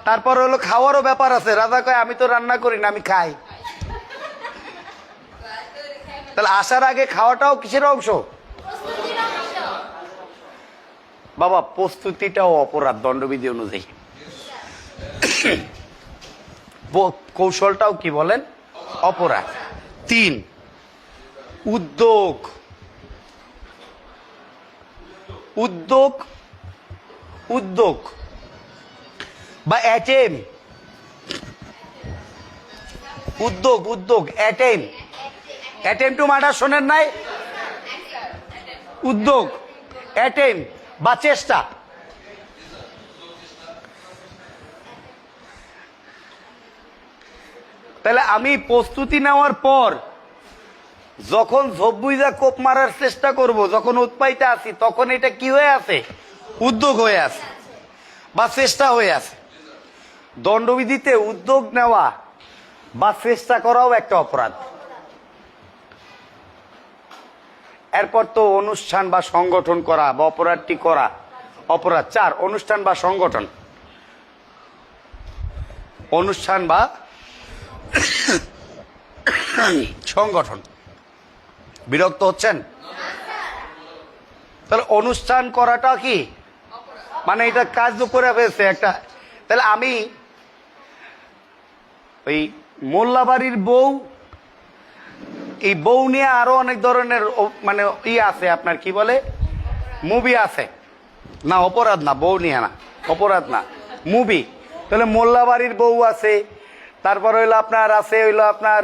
তারপর হলো খাওয়ারও ব্যাপার আছে। রাজা কয় আমি তো রান্না করি না, আমি খাই। তাহলে আসার আগে খাওয়াটাও কিসের অংশ? বাবা, প্রস্তুতিটাও অপরাধ দণ্ডবিধি অনুযায়ী। কৌশলটাও কি বলেন? অপরাধ। 3, উদ্যোগ বা অ্যাটেম। উদ্যোগ অ্যাটেম টু মার্ডার শোনেন নাই? উদ্যোগ, অ্যাটেম বা চেষ্টা। তাহলে আমি প্রস্তুতি নেওয়ার পর যখন ঝব্বুইজা কোপ মারার চেষ্টা করব, যখন উৎপাইতে আছি, তখন এটা কি হয়ে আছে? উদ্যোগ হয়ে আছে বা চেষ্টা হয়ে আছে। দণ্ডবিধিতে উদ্যোগ নেওয়া বা চেষ্টা করাও একটা অপরাধ। এরপর তো অনুষ্ঠান বা সংগঠন করা বা অপরাধটি করা অপরাধ। 4, অনুষ্ঠান বা সংগঠন। অনুষ্ঠান বা সংগঠন। বিরক্ত হচ্ছেন? তাহলে অনুষ্ঠান করাটা কি মানে এটা কাজ তো করে ফেলছে একটা। তাহলে আমি ওই মোল্লাবাড়ির বউ, এই বউ নিয়ে আরো অনেক ধরনের মানে আছে, আপনার কি বলে, মুভি আছে না? অপরাধ না, বউ নিয়ে না, অপরাধ না, মুভি। তাহলে মোল্লাবাড়ির বউ আছে, তারপর হইলো আপনার আছে হইলো আপনার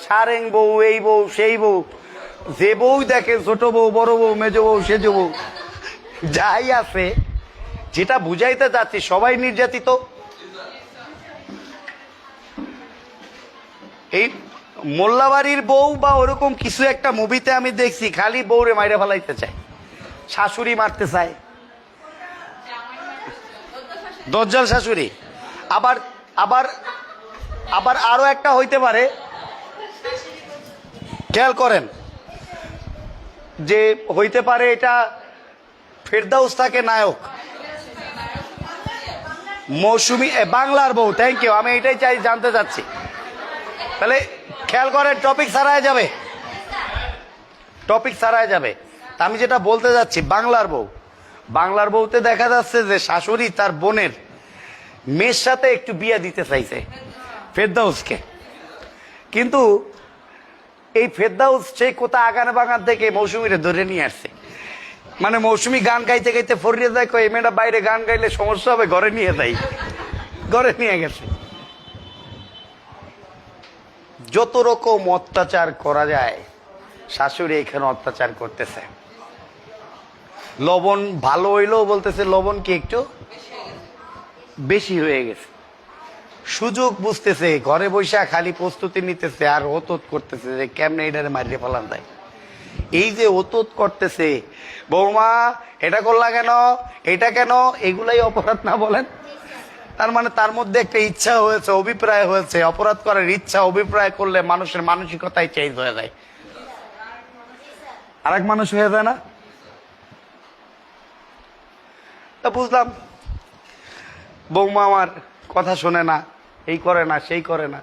সারেং বউ, এই বউ সেই বউ, যে বউ দেখে, ছোট বউ, বড় বউ, মেজ বউ, সেজ বউ, যাই আছে, যেটা বুঝাইতে যাচ্ছি সবাই নির্যাতিত। এই মোল্লাবাড়ির বউ বা ওরকম কিছু একটা মুভিতে আমি দেখছি, খালি বউরে মাইরে ফেলাইতে চায়, শাশুড়ি মারতে চায়, দজ্জাল শাশুড়ি। আবার আবার আবার আরো একটা হইতে পারে, খেয়াল করেন, যে হইতে পারে এটা ফেরদাউস থাকে নায়ক, মৌসুমী বাংলার বউ। থ্যাংক ইউ, আমি এটাই চাই, জানতে চাচ্ছি। তাহলে খেয়াল করেন, টপিক ছাড়াই যাবে। আমি যেটা বলতে যাচ্ছি, বাংলার বউতে দেখা যাচ্ছে যে শাশুড়ি তার বোনের মেয়ের সাথে একটু বিয়ে দিতে চাইছে ফেরদাউসকে, কিন্তু এই ফেরদাউস সেই কোথা আগান বাগান থেকে মৌসুমীরে ধরে নিয়ে আসছে। মানে মৌসুমী গান গাইতে গাইতে ফরিয়ে যায়, কই মেয়েটা বাইরে গান গাইলে সমস্যা হবে, ঘরে নিয়ে যাই। ঘরে নিয়ে গেছে। যত রকম অত্যাচার করা যায় শাশুড়ি এখানে অত্যাচার করতেছে। লবণ ভালো হইলেও বলতেছে লবণ কি একটু বেশি হয়ে গেছে। সুযোগ বুঝতেছে, ঘরে বৈশা খালি প্রস্তুতি নিতেছে আর ওতত করতেছে যে কেমনে এটারে মারিয়ে ফেলান যায়। এই যে ওতত করতেছে, বৌমা এটা করলা কেন, এটা কেন, এগুলাই অপরাধ না বলেন? তার মানে তার মধ্যে একটা ইচ্ছা হয়েছে, অভিপ্রায় হয়েছে। অপরাধ করার ইচ্ছা অভিপ্রায় করলে মানুষের মানসিকতাই চেঞ্জ হয়ে যায়, আরেক মানুষ হয়ে যায় না? তা বুঝলাম বৌমা আমার কথা শোনে না, এই করে না, সেই করে না।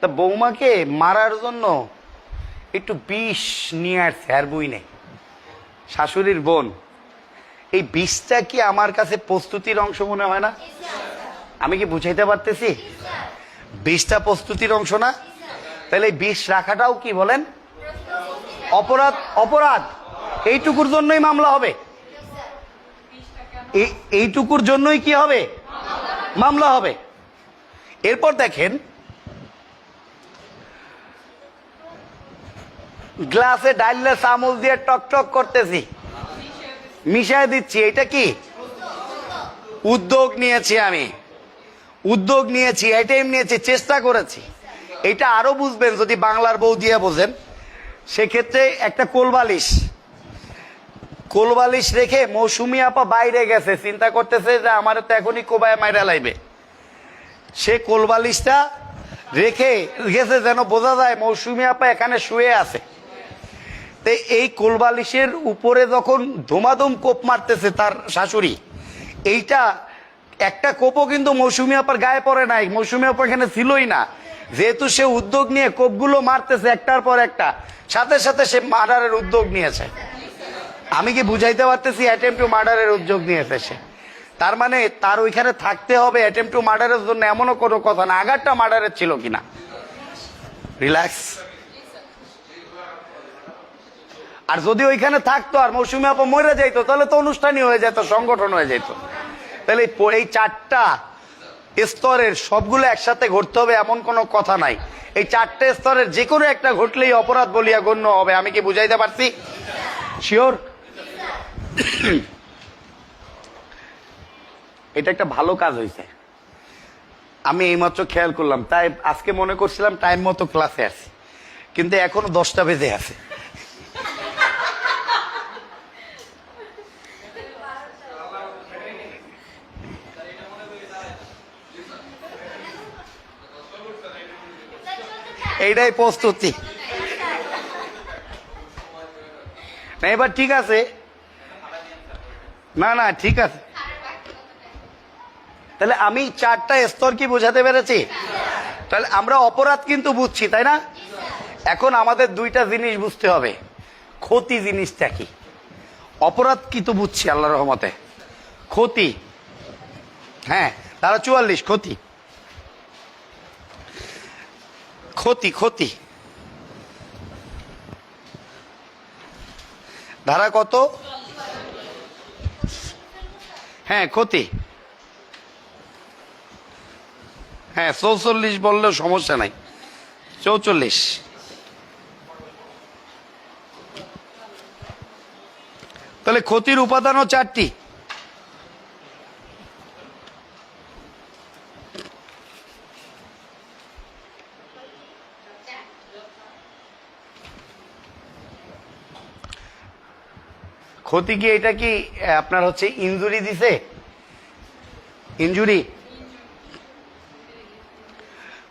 তা বৌমাকে মারার জন্য একটু বিষ নিয়ে আসছে, আর বই নেই। শাশুড়ির বোন, এই বিষটা কি আমার কাছে প্রস্তুতির অংশ মনে হয় না? আমি কি বুঝাইতে পারতেছি? বিষটা প্রস্তুতির অংশ না? তাহলে এই বিষ রাখাটাও কি বলেন অপরাধ? অপরাধ। এইটুকুর জন্যই মামলা হবে, এইটুকুর জন্যই কি হবে? মামলা হবে। এরপর দেখেন, গ্লাসে ডাইলে চামচ দিয়ে টক টক করতেছি, মিশাই দিচ্ছি। এটা কি উদ্যোগ নিয়েছি? আমি উদ্যোগ নিয়েছি, আইটেম নিয়েছি, চেষ্টা করেছি। এটা আরো বুঝবেন যদি বাংলার বউ দিয়ে বোঝেন। সেক্ষেত্রে একটা কোলবালিশ রেখে মৌসুমী আপা বাইরে গেছে, চিন্তা করতেছে যে আমার তো এখনই কোবায় মাইরা লাইবে। সে কোলবালিশটা রেখে গেছে যেন বোঝা যায় মৌসুমী আপা এখানে শুয়ে আছে। তো এই কোলবালিশের উপরে যখন ধুমাধুম কোপ মারতেছে তার শাশুড়ি, এইটা একটা কোপও কিন্তু মৌসুমী আপার গায়ে পড়ে নাই, মৌসুমী আপা এখানে ছিলই না। যেহেতু সে উদ্যোগ নিয়ে কোপগুলো মারতেছে একটার পর একটা, সাথে সাথে সে মার্ডারের উদ্যোগ নিয়েছে। আমি কি বুঝাইতে পারতেছি? অ্যাটেম্প টু মার্ডারের উদ্যোগ নিয়েছে সে। তার মানে তার ওইখানে থাকতে হবে অ্যাটেম্প টু মার্ডারের জন্য, এমনও কোনো কথা না। আগারটা মার্ডারের ছিল কিনা, রিল্যাক্স। আর যদি ওইখানে থাকতো আর মৌসুমী আপা মরে যাইতো, তাহলে তো অনুষ্ঠানই হয়ে যেত, সংগঠন হয়ে যেত। তাহলে এই চারটা স্তরের সবগুলো একসাথে ঘটতে হবে এমন কোনো কথা নাই। এই চারটে স্তরের যে কোনো একটা ঘটলেই অপরাধ বলিয়া গণ্য হবে। আমি কি বুঝাইতে পারছি? শিওর? এটা একটা ভালো কাজ হয়েছে, আমি এইমাত্র খেয়াল করলাম। তাই আজকে মনে করছিলাম টাইম মতো ক্লাসে আছি, কিন্তু এখনো 10টা বেজে আছে। এইটাই প্রস্তুতি না? এবার ঠিক আছে, না না ঠিক আছে। তাহলে আমি চারটা স্তর কি বোঝাতে পেরেছি? তাহলে আমরা অপরাধ কিন্তু বুঝছি, তাই না? এখন আমাদের দুইটা জিনিস বুঝতে হবে, ক্ষতি জিনিসটা কি। অপরাধ কি তো বুঝছি আল্লাহর রহমতে, ক্ষতি হ্যাঁ ধারা 44 ক্ষতি। ক্ষতি ক্ষতি ধারা কত? হ্যাঁ ক্ষতি, হ্যাঁ 44 বললেও সমস্যা নাই, 44। তাহলে ক্ষতির উপাদানও চারটি। ক্ষতি কি এটা কি আপনার হচ্ছে ইনজুরি দিছে? ইনজুরি।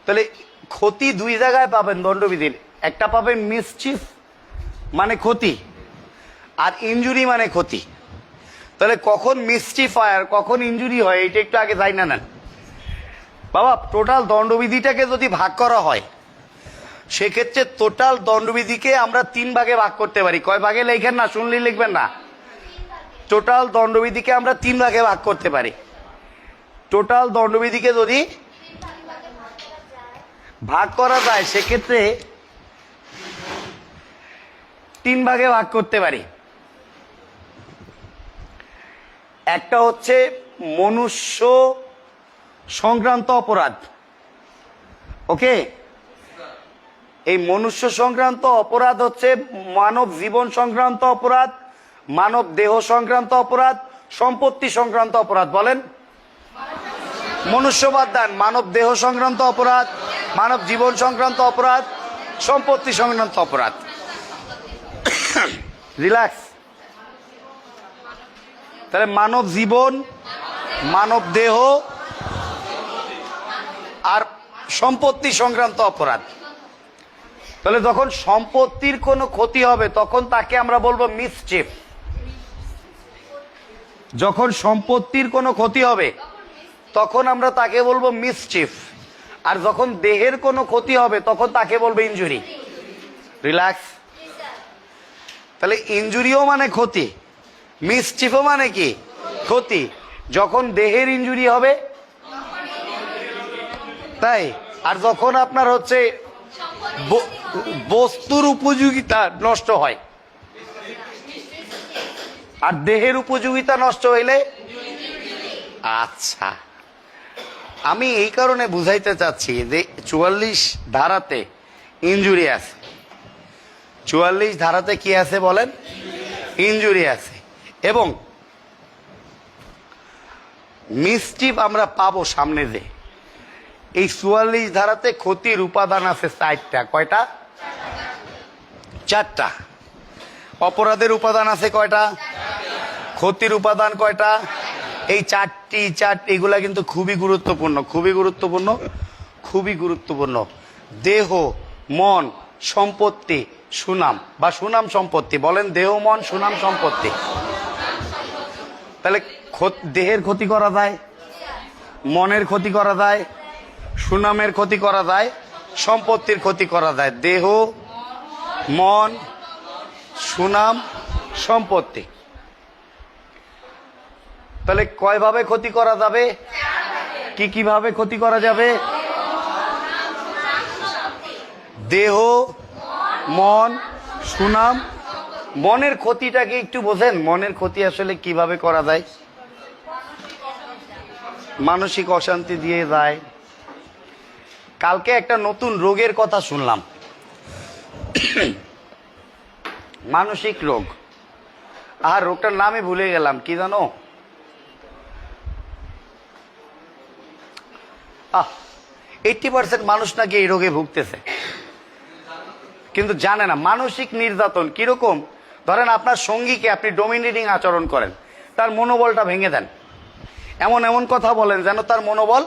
তাহলে ক্ষতি দুই জায়গায় পাবেন দণ্ডবিধির, একটা পাবেন মিসচিফ মানে ক্ষতি, আর ইনজুরি মানে ক্ষতি। তাহলে কখন মিসচিফ হয় আর কখন ইনজুরি হয় এটা একটু আগে জানা নেন বাবা। টোটাল দণ্ডবিধিটাকে যদি ভাগ করা হয় সেক্ষেত্রে টোটাল দণ্ডবিধিকে আমরা 3 ভাগে ভাগ করতে পারি। কয় ভাগে লেখেন না, শুনলেই লিখবেন না। টোটাল দণ্ডবিধিকে আমরা 3 ভাগে ভাগ করতে পারি। টোটাল দণ্ডবিধিকে যদি ভাগ করা যায় সেক্ষেত্রে 3 ভাগে ভাগ করতে পারি। একটা হচ্ছে মনুষ্য সংক্রান্ত অপরাধ। ওকে, এই মনুষ্য সংক্রান্ত অপরাধ হচ্ছে মানব জীবন সংক্রান্ত অপরাধ, মানব দেহ সংক্রান্ত অপরাধ, সম্পত্তি সংক্রান্ত অপরাধ। বলেন, মনুষ্যবাদ দান, মানব দেহ সংক্রান্ত অপরাধ, মানব জীবন সংক্রান্ত অপরাধ, সম্পত্তি সংক্রান্ত অপরাধ। রিল্যাক্স। তাহলে মানব জীবন, মানব দেহ আর সম্পত্তি সংক্রান্ত অপরাধ। তাহলে যখন সম্পত্তির কোনো ক্ষতি হবে তখন তাকে আমরা বলবো মিসচিফ। যখন সম্পত্তির কোনো ক্ষতি হবে তখন আমরা তাকে বলবো মিসচিফ। আর যখন দেহের কোনো ক্ষতি হবে তখন তাকে বলবো ইনজুরি। রিল্যাক্স। তাহলে ইনজুরিও মানে ক্ষতি, মিসচিফও মানে কি ক্ষতি। যখন দেহের ইনজুরি হবে তাই, আর যখন আপনার হচ্ছে বস্তুর উপযোগিতা নষ্ট হয়, আর দেহের উপযোগিতা নষ্ট হইলে। আচ্ছা, আমি এই কারণে বুঝাইতে চাচ্ছি যে 44 ধারাতে ইনজুরি আছে। 44 ধারাতে কি আছে বলেন? ইনজুরি আছে। এবং মিসচিফ আমরা পাবো সামনে যে এই 44 ধারাতে ক্ষতির উপাদান আছে 4টা। কয়টা? 4টা। অপরাধের উপাদান আছে কয়টা? ক্ষতির উপাদান কয়টা? এই 4টি। এগুলা কিন্তু খুবই গুরুত্বপূর্ণ, খুবই গুরুত্বপূর্ণ, খুবই গুরুত্বপূর্ণ। দেহ, মন, সম্পত্তি, সুনাম বা সুনাম সম্পত্তি। বলেন, দেহ, মন, সুনাম, সম্পত্তি। তাহলে দেহের ক্ষতি করা যায়, মনের ক্ষতি করা যায়, সুনামের ক্ষতি করা যায়, সম্পত্তির ক্ষতি করা যায়। দেহ, মন, সুনাম, সম্পত্তি। তাহলে কয়ভাবে ক্ষতি করা যাবে? কি কিভাবে ক্ষতি করা যাবে? দেহ, মন, সুনাম। মনের ক্ষতিটাকে একটু বোঝেন। মনের ক্ষতি আসলে কিভাবে করা যায়? মানসিক অশান্তি দিয়ে যায়। কালকে একটা নতুন রোগের কথা শুনলাম, মানসিক রোগ। আর রোগটার নামই ভুলে গেলাম, কি জানো? 80% মানুষ নাকি এই রোগে ভুগতেছে, কিন্তু জানে না। মানসিক নির্যাতন কিরকম? ধরেন আপনার সঙ্গীকে আপনি ডোমিনেটিং আচরণ করেন, তার মনোবলটা ভেঙে দেন, এমন এমন কথা বলেন যেন তার মনোবল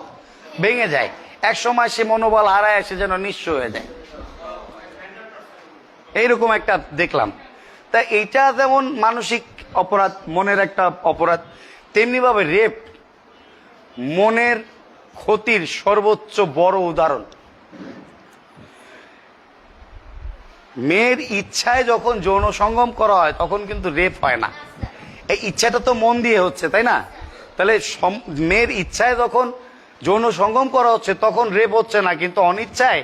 ভেঙে যায়। এক সময় সে মনোবল হারায় এসে যেন নিঃস্ব হয়ে যায়। এইরকম একটা দেখলাম। তা এইটা যেমন মানসিক অপরাধ, মনের একটা অপরাধ, তেমনি ভাবে রেপ মনের ক্ষতির সর্বোচ্চ বড় উদাহরণ। মেয়ের ইচ্ছায় যখন যৌন সঙ্গম করা হয় তখন কিন্তু রেপ হয় না। এই ইচ্ছাটা তো মন দিয়ে হচ্ছে, তাই না? তাহলে মেয়ের ইচ্ছায় যখন যৌন সঙ্গম করা হচ্ছে তখন রেপ হচ্ছে না, কিন্তু অনিচ্ছায়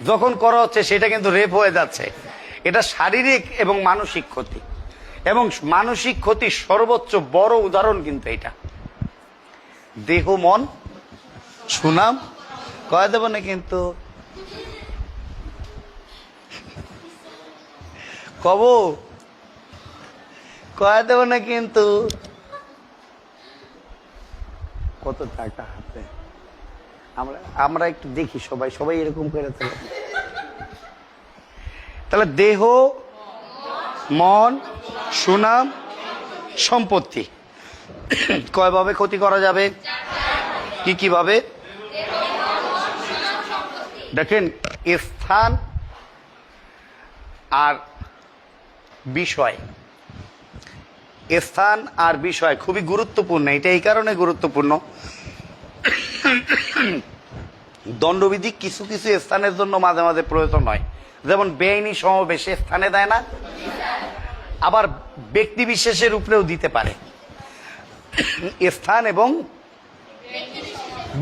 যখন করা হচ্ছে সেটা কিন্তু রেপ হয়ে যাচ্ছে। এটা শারীরিক এবং মানসিক ক্ষতি, এবং মানসিক ক্ষতির সর্বোচ্চ বড় উদাহরণ কিন্তু এটা। দেহ, মন, সুনাম। কয়ে দেব না কিন্তু, কব কয়ে দেব না কিন্তু। কত টাকা হাতে, আমরা একটু দেখি সবাই এরকম করে। তাহলে দেহ, মন, সুনাম, সম্পত্তি কয়ভাবে ক্ষতি করা যাবে? কি কিভাবে? দেখেন, স্থান আর বিষয়। স্থান আর বিষয় খুবই গুরুত্বপূর্ণ। এটা এই কারণে গুরুত্বপূর্ণ, দণ্ডবিধি কিছু কিছু স্থানের জন্য মাঝে মাঝে প্রয়োজন হয়। যেমন বেআইনি সমাবেশে স্থানে দেয় না, আবার ব্যক্তি বিশেষের উপরেও দিতে পারে। স্থান এবং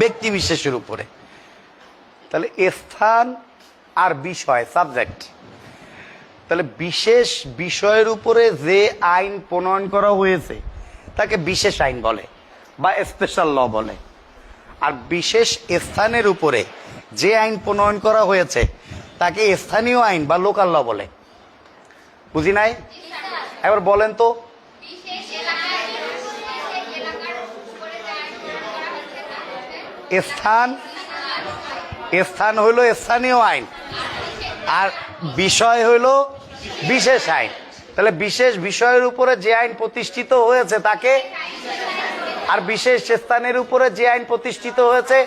ব্যক্তি বিশেষের উপরে। তাহলে স্থান আর বিষয়, সাবজেক্ট। তাহলে বিশেষ বিষয়ের উপরে যে আইন প্রণয়ন করা হয়েছে তাকে বিশেষ আইন বলে বা স্পেশাল ল বলে। আর বিশেষ স্থানের উপরে যে আইন প্রণয়ন করা হয়েছে তাকে স্থানীয় আইন বা লোকাল ল বলে। বুঝি নাই? এবার বলেন তো, স্থান হইল স্থানীয় আইন আর বিষয় হইল বিশেষ আইন। তাহলে বিশেষ বিষয়ের উপরে যে আইন প্রতিষ্ঠিত হয়েছে তাকে, আর বিশেষ স্থানের উপরে যে আইন প্রতিষ্ঠিত হয়েছে।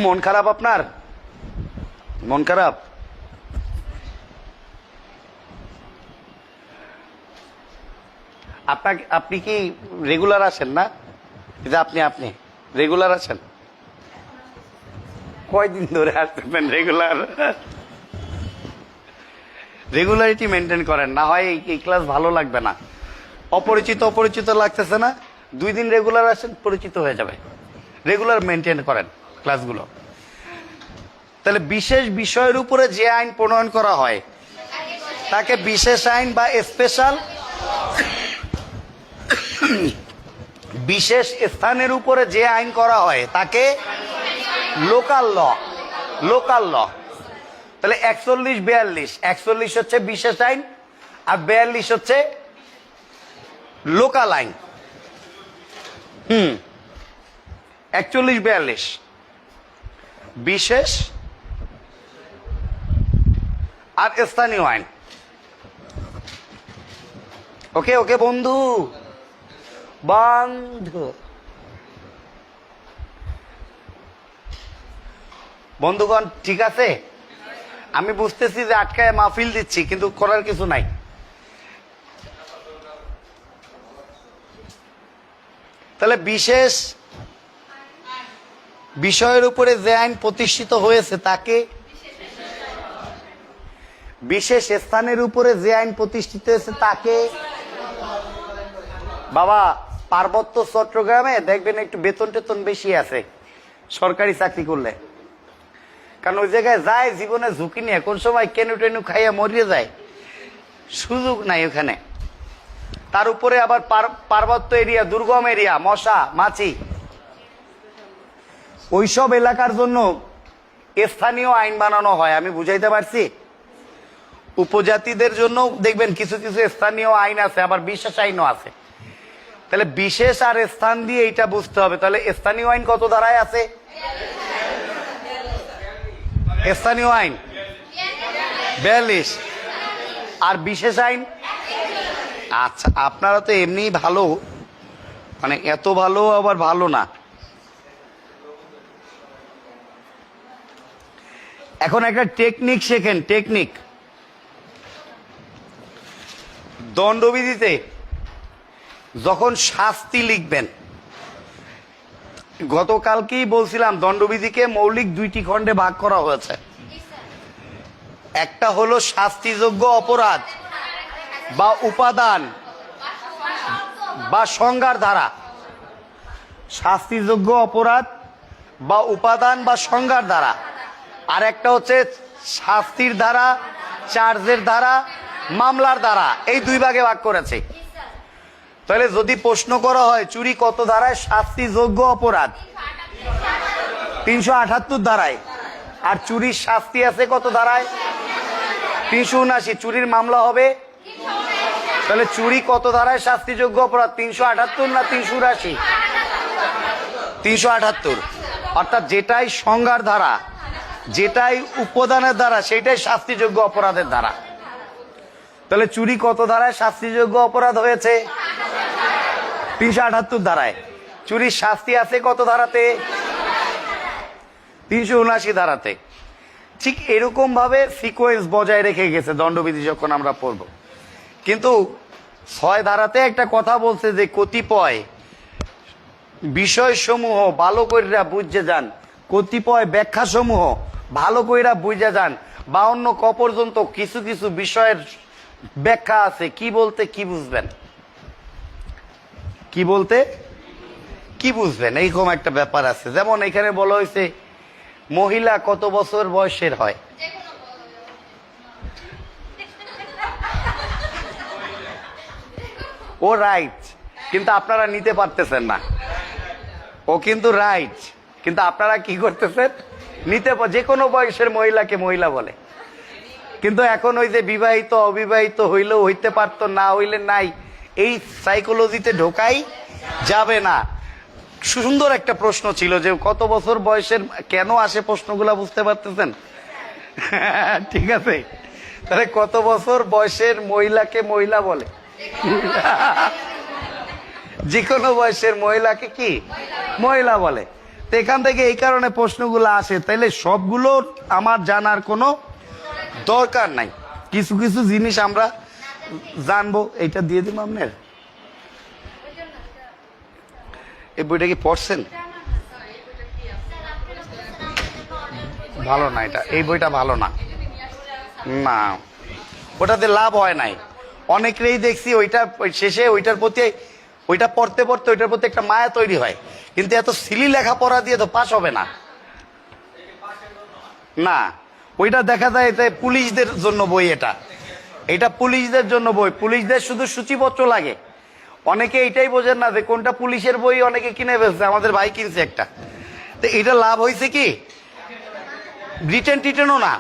মন খারাপ আপনার? মন খারাপ? আপনি কি রেগুলার আসেন না? আপনি রেগুলার আসেন? কয়দিন ধরে আসতেছেন রেগুলার? রেগুলারিটি মেনটেন করেন, না হয় এই ক্লাস ভালো লাগবে না। অপরিচিত লাগতেছে না? 2 দিন রেগুলার আসেন, পরিচিত হয়ে যাবে। রেগুলার মেনটেন করেন ক্লাসগুলো। তাহলে বিশেষ বিষয়ের উপরে যে আইন প্রণয়ন করা হয় তাকে বিশেষ আইন বা স্পেশাল। বিশেষ স্থানের উপরে যে আইন করা হয় তাকে লোকাল ল। লোকাল ল। তাহলে 41-42, 41 হচ্ছে বিশেষ আইন আর 42 হচ্ছে লোকাল আইন। 41-42 বিশেষ আর স্থানীয় আইন। ওকে বন্ধু, বন্ধুগণ, ঠিক আছে? আমি বুঝতেছি যে আটকায় মাহফিল দিচ্ছি, কিন্তু করার কিছু নাই। তাহলে বিশেষ বিষয়ের উপরে যে আইন প্রতিষ্ঠিত হয়েছে তাকে, বিশেষ স্থানের উপরে যে আইন প্রতিষ্ঠিত হয়েছে তাকে। বাবা, পার্বত্য চট্টগ্রামে দেখবেন একটু বেতন টেতন বেশি আছে সরকারি চাকরি করলে, কারণ ওই জায়গায় যায় জীবনে ঝুঁকি নিয়ে, কোন সময় কেনু টেনু খাইয়া মরিয়ে যায়, সুযোগ নাই ওখানে। তার উপরে আবার পার্বত্য এরিয়া, দুর্গম এরিয়া, মশা মাছি, ওইসব এলাকার জন্য স্থানীয় আইন বানানো হয়। আমি বুঝাইতে পারছি? উপজাতিদের জন্য দেখবেন কিছু কিছু স্থানীয় আইন আছে, আবার বিশেষ আইনও আছে। তাহলে বিশেষ আর স্থান দিয়ে এটা বুঝতে হবে। তাহলে স্থানীয় আইন কত ধারায় আছে? স্থানীয় আইন 42 আর বিশেষ আইন। আচ্ছা, আপনারা তো এমনি ভালো, মানে এত ভালো আবার ভালো না। এখন একটা টেকনিক শেখেন, টেকনিক। দণ্ডবিধিতে যখন শাস্তি লিখবেন, গতকালকেই বলছিলাম দণ্ডবিধিকে মৌলিক 2টি খণ্ডে ভাগ করা হয়েছে। একটা হলো শাস্তিযোগ্য অপরাধ বা উপাদান বা সংজ্ঞার ধারা। শাস্তিযোগ্য অপরাধ বা উপাদান বা সংজ্ঞার ধারা। আর একটা হচ্ছে শাস্তির ধারা, চার্জের ধারা, মামলার ধারা। এই 2 ভাগে ভাগ করেছে। তাহলে যদি প্রশ্ন করা হয় চুরি কত ধারায় শাস্তিযোগ্য অপরাধ? 378 ধারায়। আর চুরির শাস্তি আছে কত ধারায়? 379। চুরির মামলা হবে, তাহলে চুরি কত ধারায় শাস্তিযোগ্য অপরাধ? 378 না 379? 378। অর্থাৎ যেটাই সংজ্ঞার ধারা, যেটাই উপাদানের ধারা, সেটাই শাস্তিযোগ্য অপরাধের ধারা। তাহলে চুরি কত ধারায় শাস্তিযোগ্য অপরাধ হয়েছে? 378 ধারায়। চুরির শাস্তি আছে কত ধারাতে? 379 ধারাতে। ঠিক এরকম ভাবে সিকোয়েন্স বজায় রেখে গেছে দণ্ডবিধি যখন আমরা পড়ব। কিন্তু 6 ধারাতে একটা কথা বলছে যে কতিপয় বিষয়সমূহ ভালো কইরা বুঝে যান, কতিপয় ব্যাখ্যাসমূহ ভালো কইরা বুঝে যান। 52 ক পর্যন্ত কিছু কিছু বিষয়ের ব্যাখ্যা আছে, কি বলতে কি বুঝবেন, কি বলতে কি বুঝবেন, এইরকম একটা ব্যাপার আছে। যেমন এখানে বলা হয়েছে মহিলা কত বছর বয়সের হয়? ও রাইট, কিন্তু আপনারা নিতে পারতেছেন না। ও কিন্তু রাইট, কিন্তু আপনারা কি করতেছেন, যে কোনো বয়সের মহিলাকে মহিলা বলে। কিন্তু এখন ওই যে বিবাহিত অবিবাহিত হইলেও হইতে পারতো, না হইলে নাই, এই সাইকোলজিতে ঢোকাই যাবে না। সুন্দর একটা প্রশ্ন ছিল যে কত বছর বয়সের কেন আসে, প্রশ্নগুলা বুঝতে পারতেছেন? ঠিক আছে, তাহলে কত বছর বয়সের মহিলাকে মহিলা বলে? যে কোনো বয়সের মহিলাকে কি মহিলা বলে। তো এখান থেকে এই কারণে প্রশ্নগুলো আসে। তাইলে সবগুলো আমার জানার কোনো দরকার নাই, কিছু কিছু জিনিস আমরা জানবো। এইটা দিয়ে দিব আপনার। এই বইটা কি পড়ছেন? ভালো না এটা, এই বইটা ভালো না, না ওটাতে লাভ হয় নাই। অনেকেই দেখছি ওইটা শেষে ওইটার প্রতি, ওইটা পড়তে পড়তে ওইটার প্রতি একটা মায়া তৈরি হয়, কিন্তু এত সিলি লেখাপড়া দিয়ে তো পাস হবে না। না, ওইটা দেখা যায় যে পুলিশদের জন্য বই, এটা পুলিশদের জন্য বই। পুলিশদের শুধু সূচিপত্র লাগে। অনেকে এটাই বোঝেন না যে কোনটা পুলিশের বই, অনেকে কিনে ফেলছে। আমাদের ভাই কিনছে একটা। তো এটা লাভ হয়েছে কি, রিটেন টিটেনও না,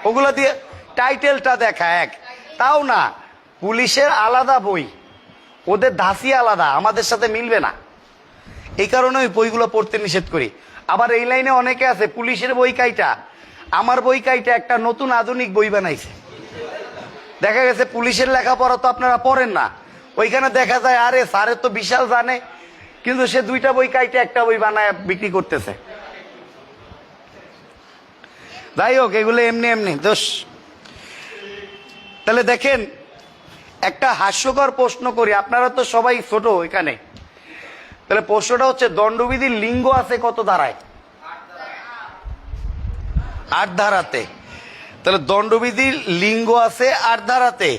ওগুলো দিয়ে টাইটেলটা দেখা এক, তাও না। পুলিশের আলাদা বই, ওদের ধাঁচি আলাদা, আমাদের সাথে মিলবে না। এই কারণে ওই বইগুলো পড়তে নিষেধ করি। আবার এই লাইনে অনেকে আছে পুলিশের বই কাইটা, আমার বই কাইটা একটা নতুন আধুনিক বই বানাইছে। দেখা গেছে পুলিশের লেখাপড়া তো আপনারা পড়েন না, ওইখানে দেখা যায় আরে স্যারে তো বিশাল জানে, কিন্তু সে দুইটা বই কাইটে একটা বই বানায় বিক্রি করতেছে। যাই হোক, এগুলো এমনি এমনি দোষ। তাহলে দেখেন, একটা হাস্যকর প্রশ্ন করি, আপনারা তো সবাই ছোট এখানে। তাহলে প্রশ্নটা হচ্ছে, দণ্ডবিধির লিঙ্গ আছে কত ধারায়? 8 ধারাতে। তাহলে দণ্ডবিধির লিঙ্গ আছে 8 ধারাতে,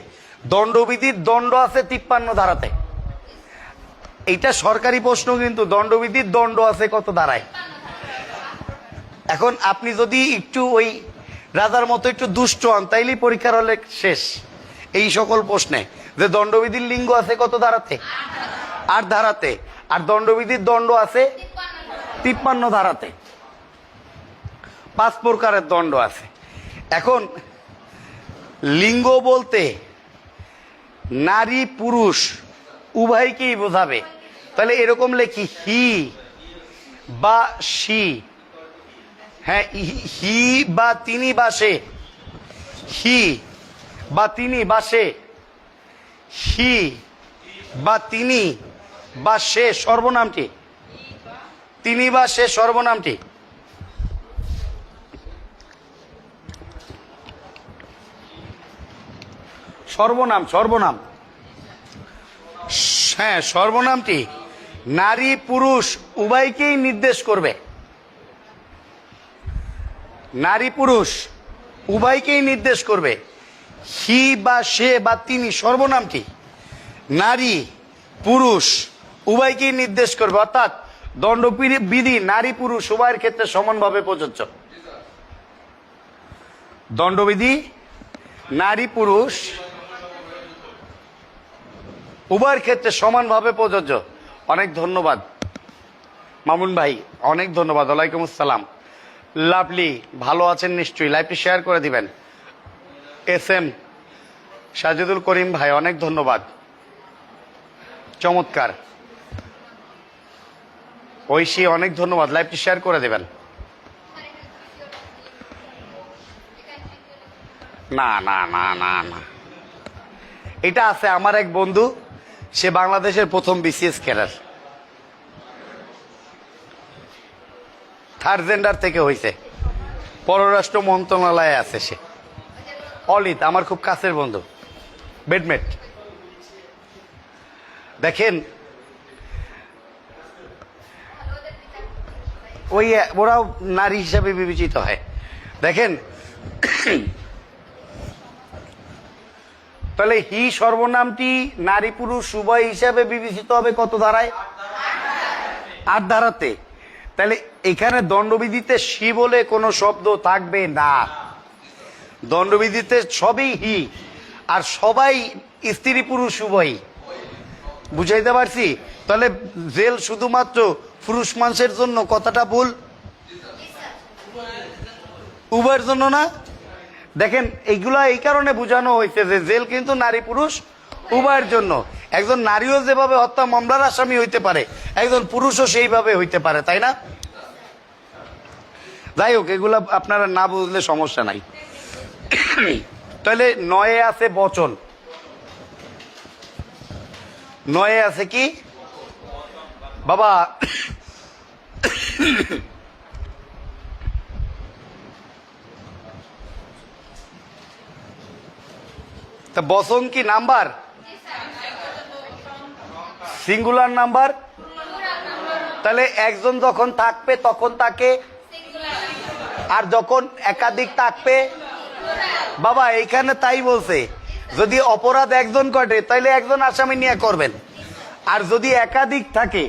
দণ্ডবিধির দণ্ড আছে 53 ধারাতে। এইটা সরকারি প্রশ্ন, কিন্তু দণ্ডবিধির দণ্ড আছে কত ধারায়? এখন আপনি যদি একটু ওই রাজার মতো একটু দুষ্ট হন, তাইলেই পরীক্ষার হলে শেষ এই সকল প্রশ্নে। যে দণ্ডবিধির লিঙ্গ আছে কত ধারাতে? 8 ধারাতে। আর দণ্ডবিধির দণ্ড আছে 53 ধারাতে। 5 প্রকারের দণ্ড আছে। এখন লিঙ্গ বলতে নারী পুরুষ উভয়কেই বোঝাবে। তাহলে এরকম লেখি, হি বা সি, হ্যাঁ, হি বা তিনি বা সে, হি বা তিনি বা সে, হি বা তিনি বা সে সর্বনামটি, তিনি বা সে সর্বনামটি। সর্বনাম, সর্বনাম, হ্যাঁ, সর্বনামটি নারী পুরুষ উভয়কেই নির্দেশ করবে। নারী পুরুষ উভয়কেই নির্দেশ করবে। হি বা সে বা তিনি সর্বনামটি নারী পুরুষ উভয়কেই নির্দেশ করবে। অর্থাৎ দণ্ডবিধি নারী পুরুষ উভয়ের ক্ষেত্রে সমানভাবে প্রযোজ্য। দণ্ডবিধি নারী পুরুষ উভয়ের ক্ষেত্রে সমানভাবে প্রযোজ্য। অনেক ধন্যবাদ মামুন ভাই, অনেক ধন্যবাদ। ওয়ালাইকুম আসসালাম। লাভলি, ভালো আছেন নিশ্চয়ই। লাইভটি শেয়ার করে দিবেন। SM সাজিদুল করিম ভাই, অনেক ধন্যবাদ, চমৎকার। ঐশী, অনেক ধন্যবাদ। লাইভটি শেয়ার করে দেবেন। না না না না না, এটা আছে আমার এক বন্ধু, সে বাংলাদেশের প্রথম BCS ক্যাডার, 3rd জেন্ডার থেকে হয়েছে, পররাষ্ট্র মন্ত্রণালয়ে আছে সে। অলিত আমার খুব কাছের বন্ধু, বেডমেট। দেখেন, ওরাও নারী হিসাবে বিবেচিত হয়। দেখেন, তাহলে হি সর্বনামটি নারী পুরুষ উভয় হিসাবে বিবেচিত হবে কত ধারায়? 8 ধারাতে। তাহলে এখানে দণ্ডবিধিতে সি বলে কোনো শব্দ থাকবে না। দণ্ডবিধিতে সবই হি, আর সবাই স্ত্রী পুরুষ উভয়ই। বুঝাইতে পারছি? তাহলে জেল শুধুমাত্র পুরুষ মানুষের জন্য, কথাটা ভুল? উভয়ের জন্য না? দেখেন এইগুলা এই কারণে বোঝানো হয়েছে যে জেল কিন্তু নারী পুরুষ উভয়ের জন্য। একজন নারীও যেভাবে হত্যা মামলার আসামি হইতে পারে, একজন পুরুষও সেইভাবে হইতে পারে, তাই না? যাই হোক, এগুলা আপনারা না বুঝলে সমস্যা নাই। তাহলে 9 আছে বচন, 9 আছে কি বাবা? তা বচন কি নাম্বার? Singular number. তাহলে একজন যখন থাকবে তখন তাকে, আর যখন একাধিক থাকবে বাবা এইখানে তাই বলছে, যদি অপরাধ একজন ঘটে তাহলে একজন আসামি নিয়ে করবেন, আর যদি একাধিক থাকে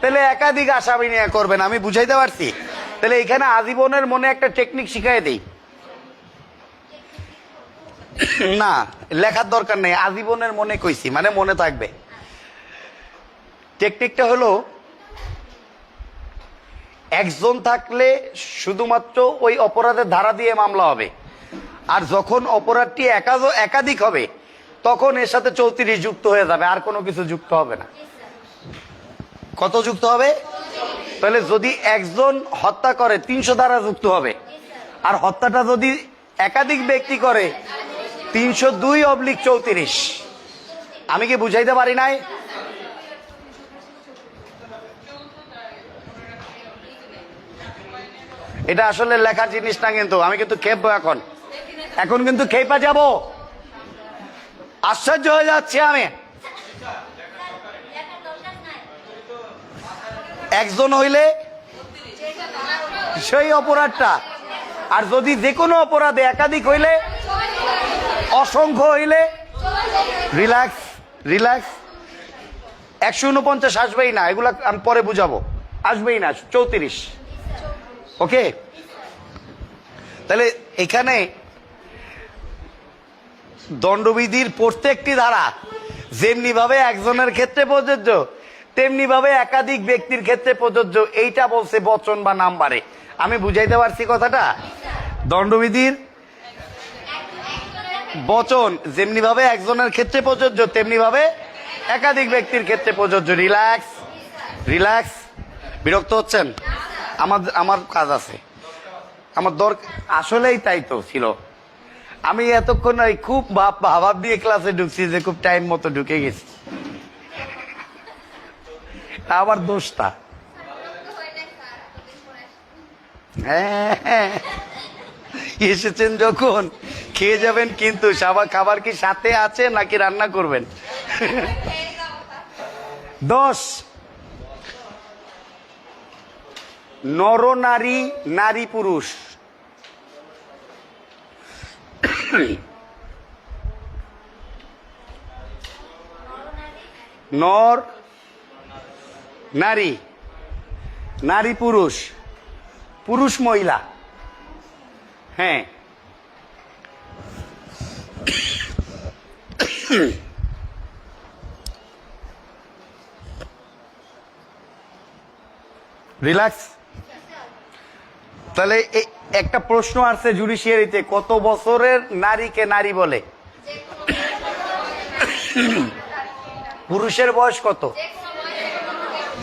তাহলে একাধিক আসামি নিয়ে করবেন। আমি বুঝাইতে পারছি? তাহলে এখানে আজীবনের মনে একটা টেকনিক শিখাই দেই। না, লেখার দরকার নেই, আজীবনের মনে কইছি, মানে মনে থাকবে। টেকনিকটা হলো, একজন থাকলে শুধুমাত্র ওই অপরাধের ধারা দিয়ে মামলা হবে, আর যখন অপরাধটি একাধিক হবে তখন এর সাথে 34 যুক্ত হয়ে যাবে, আর কোনো কিছু যুক্ত হবে না। কত যুক্ত হবে? তাহলে যদি একজন হত্যা করে 300 ধারা যুক্ত হবে, আর হত্যাটা যদি একাধিক ব্যক্তি করে 302/34। আমি কি বুঝাইতে পারি নাই? এটা আসলে লেখার জিনিস না, কিন্তু আমি কিন্তু খেপবো এখন কিন্তু খেপা যাব, আশ্চর্য হয়ে যাচ্ছে আমি। একজন হইলে সেই অপরাধটা, আর যদি যে কোনো অপরাধে একাধিক হইলে, অসংখ্য হইলে, রিল্যাক্স রিল্যাক্স, 149 আসবেই না, এগুলা আমি পরে বুঝাবো, আসবেই না, 34। ওকে? তাহলে এখানে দণ্ডবিধির প্রত্যেকটি ধারা যেমনি ভাবে একজনের ক্ষেত্রে প্রযোজ্য, তেমনি ভাবে একাধিক ব্যক্তির ক্ষেত্রে প্রযোজ্য। এইটা বলছে বচন বা নাম্বারে। আমি বুঝাইতে পারছি কথাটা? দণ্ডবিধির বচন যেমনি ভাবে একজনের ক্ষেত্রে প্রযোজ্য, তেমনি ভাবে একাধিক ব্যক্তির ক্ষেত্রে প্রযোজ্য। Relax relax. বিরক্ত হচ্ছেন? আমার কাজ আছে, আমার দরকার আসলেই তাই তো ছিল। আমি এতক্ষণ খুব ভাব দিয়ে ক্লাসে ঢুকছি যে খুব টাইম মতো ঢুকে গেছি, আমার দোষটা। হ্যাঁ, এসেছেন যখন খেয়ে যাবেন, কিন্তু খাবার কি সাথে আছে নাকি রান্না করবেন? 10 নরনারী, নারী পুরুষ। নর নারী, নারী পুরুষ, পুরুষ মহিলা। হ্যাঁ, রিল্যাক্স। তাহলে একটা প্রশ্ন আসছে জুডিশিয়ারিতে, কত বছরের নারীকে নারী বলে? পুরুষের বয়স কত?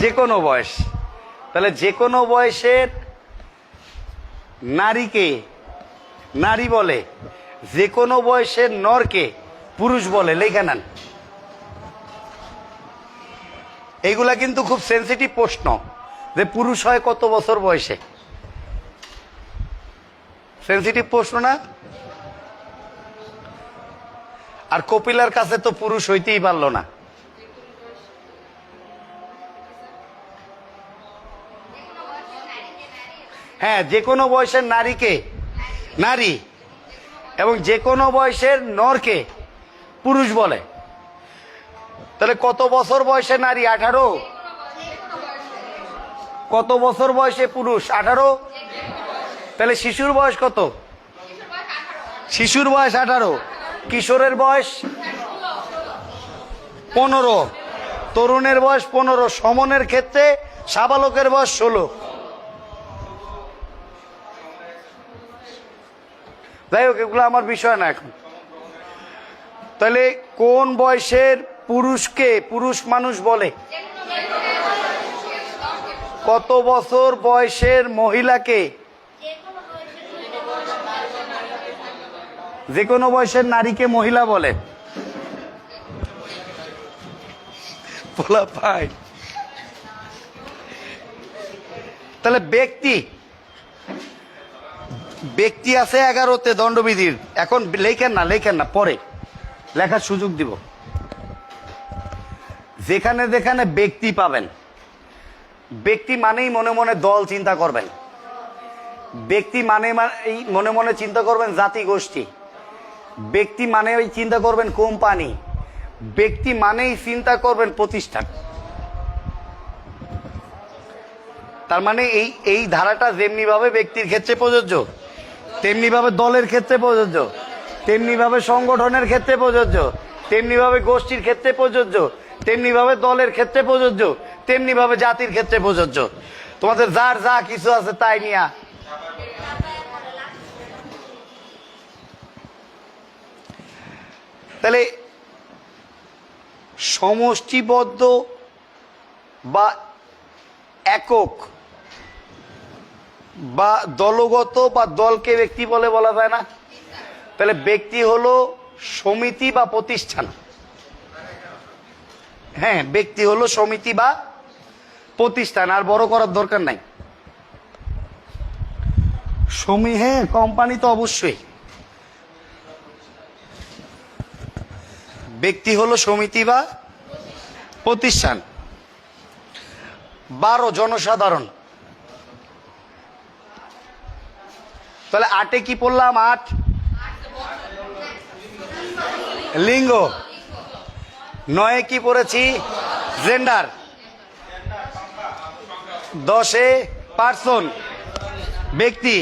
যে কোনো বয়স। তাহলে যে কোনো বয়সের নারীকে নারী বলে, যে কোনো বয়সের নরকে পুরুষ বলে। লেখা নেন, এইগুলা কিন্তু খুব সেন্সিটিভ প্রশ্ন, যে পুরুষ হয় কত বছর বয়সে। সেন্সিটিভ প্রশ্ন না? আর কপিলার কাছে তো পুরুষ হইতেই পারলো না। হ্যাঁ, যে কোনো বয়সের নারীকে নারী, এবং যে কোনো বয়সের নরকে পুরুষ বলে। তাহলে কত বছর বয়সে নারী? 18। কত বছর বয়সে পুরুষ? 18। তাহলে শিশুর বয়স কত? শিশুর বয়স 18। কিশোরের বয়স 15। তরুণের বয়স 15, সমনের ক্ষেত্রে সাবালকের বয়স 16। যাই হোক, এগুলো আমার বিষয় না এখন। তাহলে কোন বয়সের পুরুষকে পুরুষ মানুষ বলে? কত বছর বয়সের মহিলাকে? যে কোনো বয়সের নারীকে মহিলা বলে। বলা ভাই, তাহলে ব্যক্তি আছে 11তে দণ্ডবিধির। এখন লেখেন না, পরে লেখার সুযোগ দিব। যেখানে যেখানে ব্যক্তি পাবেন, ব্যক্তি মানেই মনে মনে দল চিন্তা করবেন, ব্যক্তি মানে মনে মনে চিন্তা করবেন জাতি গোষ্ঠী, ব্যক্তি মানে চিন্তা করবেন কোম্পানি, ব্যক্তি মানেই চিন্তা করবেন প্রতিষ্ঠান। তার মানে এই ধারাটা যেমনি ভাবে ব্যক্তির ক্ষেত্রে প্রযোজ্য, তেমনি ভাবে দলের ক্ষেত্রে প্রযোজ্য, তেমনি ভাবে সংগঠনের ক্ষেত্রে প্রযোজ্য, তেমনি ভাবে গোষ্ঠীর ক্ষেত্রে প্রযোজ্য, তেমনি ভাবে দলের ক্ষেত্রে প্রযোজ্য, তেমনি ভাবে জাতির ক্ষেত্রে প্রযোজ্য। তোমাদের যার যা কিছু আছে তাই নিয়া তাহলে সমষ্টিবদ্ধ বা একক বা দলগত বা দলকে ব্যক্তি বলে বলা যায় না? তাহলে ব্যক্তি হলো সমিতি বা প্রতিষ্ঠান। হ্যাঁ, ব্যক্তি হলো সমিতি বা প্রতিষ্ঠান, আর বড় করার দরকার নাই। হ্যাঁ, কোম্পানি তো অবশ্যই। ব্যক্তি হলো সমিতি বা প্রতিষ্ঠান। 12 জনসাধারণ। তাহলে 8-এ কি পড়লাম? 8 লিঙ্গ। 9-এ কি পড়েছি? জেন্ডার। 10-এ পার্সন, ব্যক্তি।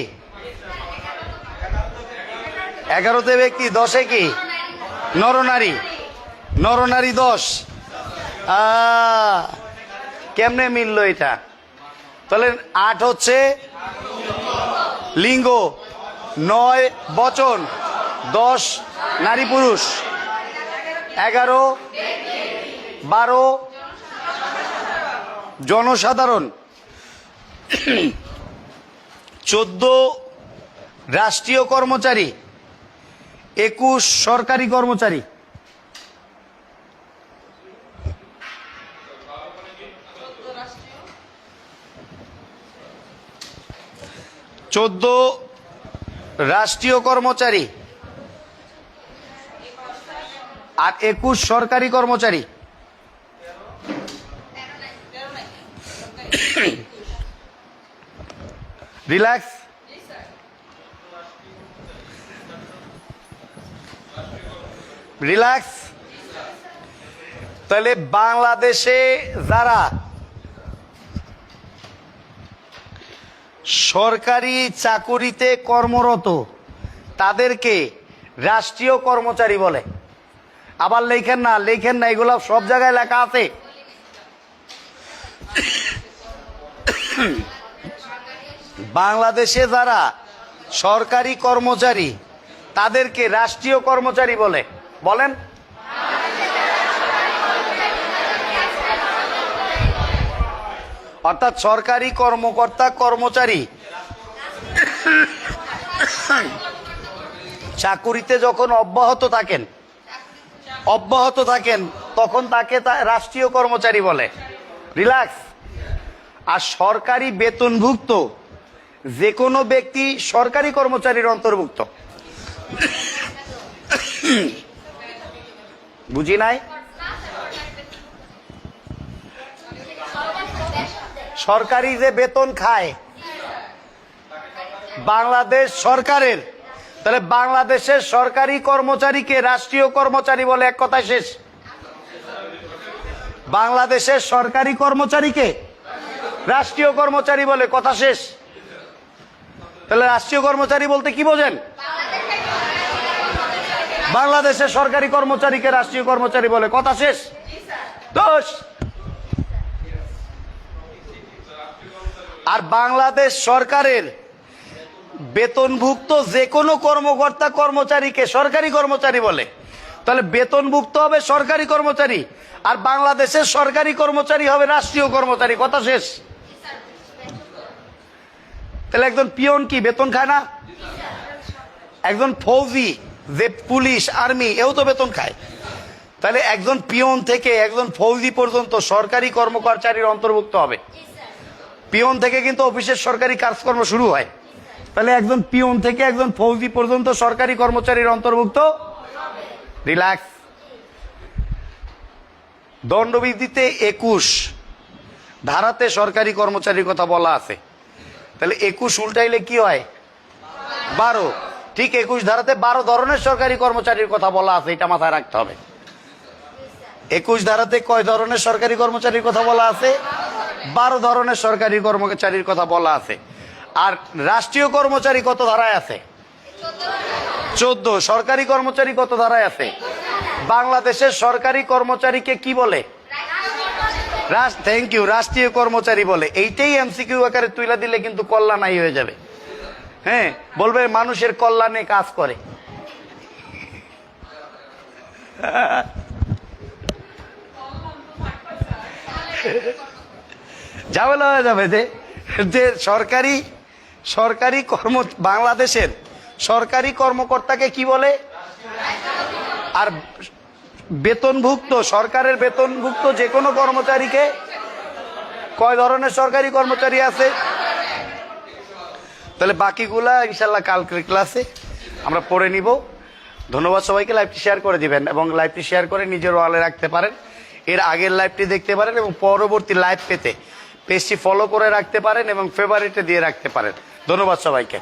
11-তে ব্যক্তি, 10-এ কি? নরনারী। 10। কেমনে মিললো এটা? তাহলে 8 হচ্ছে লিঙ্গ, 9 বচন, 10 নারী পুরুষ, 11 12 জনসাধারণ, 14 রাষ্ট্রীয় কর্মচারী, 21 সরকারি কর্মচারী। রাষ্ট্রীয় কর্মচারী আর 21 সরকারি কর্মচারী। রিল্যাক্স। তাহলে বাংলাদেশে যারা সরকারি চাকুরিতে কর্মরত তাদেরকে রাষ্ট্রীয় কর্মচারী বলে। আবার লেখেন না, এগুলো সব জায়গায় লেখা আছে। বাংলাদেশে যারা সরকারি কর্মচারী তাদেরকে রাষ্ট্রীয় কর্মচারী বলে। বলেন। অর্থাৎ সরকারি কর্মকর্তা কর্মচারী চাকুরিতে যখন অব্যাহত থাকেন তখন তাকে রাষ্ট্রীয় কর্মচারী বলে। রিল্যাক্স। আর সরকারি বেতনভুক্ত যে কোনো ব্যক্তি সরকারি কর্মচারীর অন্তর্ভুক্ত। বুঝি নাই? সরকারি যে বেতন খায় বাংলাদেশ সরকারের, তাহলে বাংলাদেশের সরকারি কর্মচারীকে রাষ্ট্রীয় কর্মচারী বলে। এক কথায় শেষ। বাংলাদেশের সরকারি কর্মচারীকে রাষ্ট্রীয় কর্মচারী বলে, কথা শেষ। তাহলে রাষ্ট্রীয় কর্মচারী বলতে কি বোঝেন? বাংলাদেশের সরকারি কর্মচারীকে রাষ্ট্রীয় কর্মচারী বলে, কথা শেষ। দোষ। আর বাংলাদেশ সরকারের বেতনভুক্ত যে কোনো কর্মকর্তা কর্মচারীকে সরকারি কর্মচারী বলে, তাহলে বেতনভুক্ত হবে সরকারি কর্মচারী, আর বাংলাদেশের সরকারি কর্মচারী হবে রাষ্ট্রীয় কর্মচারী। কথা শেষ। তাহলে একজন পিয়ন কি বেতন খায় না? একজন ফৌজি, যে পুলিশ আর্মি, এও তো বেতন খায়। তাহলে একজন পিয়ন থেকে একজন ফৌজি পর্যন্ত সরকারি কর্মচারীর অন্তর্ভুক্ত হবে। পিয়ন থেকে কিন্তু অফিসের সরকারি কাজকর্ম শুরু হয়। তাহলে একজন পিয়ন থেকে একজন ফৌজি পর্যন্ত সরকারি কর্মচারীর অন্তর্ভুক্ত। রিল্যাক্স। দণ্ডবিধিতে 21 ধারাতে সরকারি কর্মচারীর কথা বলা আছে। তাহলে 21 উল্টাইলে কি হয়? 12। ঠিক 21 ধারাতে 12 ধরনের সরকারি কর্মচারীর কথা বলা আছে, এটা মাথায় রাখতে হবে। 21 ধারাতে কয় ধরনের সরকারি কর্মচারীর কথা বলা আছে? 12 ধরনের সরকারি কর্মচারীর কথা বলা আছে। আর রাষ্ট্রীয় কর্মচারী কত ধারায় আছে? 14। সরকারি কর্মচারী কত ধারায় আছে? বাংলাদেশের সরকারি কর্মচারীকে কি বলে? থ্যাংক ইউ, রাষ্ট্রীয় কর্মচারী বলে। এইটাই এমসিকিউ আকারে তুইলা দিলে কিন্তু কল্যাণাই হয়ে যাবে। হ্যাঁ, বলবে মানুষের কল্যাণে কাজ করে। ঝামেলা হয়ে যাবে যে সরকারি বাংলাদেশের সরকারি কর্মকর্তাকে কি বলে? আর বেতনভুক্ত সরকারের বেতনভুক্ত যে কোনো কর্মচারীকে কয় ধরনের সরকারি কর্মচারী আছে? তাহলে বাকিগুলা ইনশাল্লাহ কালকের ক্লাসে আমরা পড়ে নিব। ধন্যবাদ সবাইকে। লাইভটি শেয়ার করে দিবেন এবং লাইভটি শেয়ার করে নিজের ওয়ালে রাখতে পারেন। এর আগের লাইভটি দেখতে পারেন এবং পরবর্তী লাইভ পেতে পেজটি ফলো করে রাখতে পারেন এবং ফেভারিটে দিয়ে রাখতে পারেন। ধন্যবাদ সবাইকে।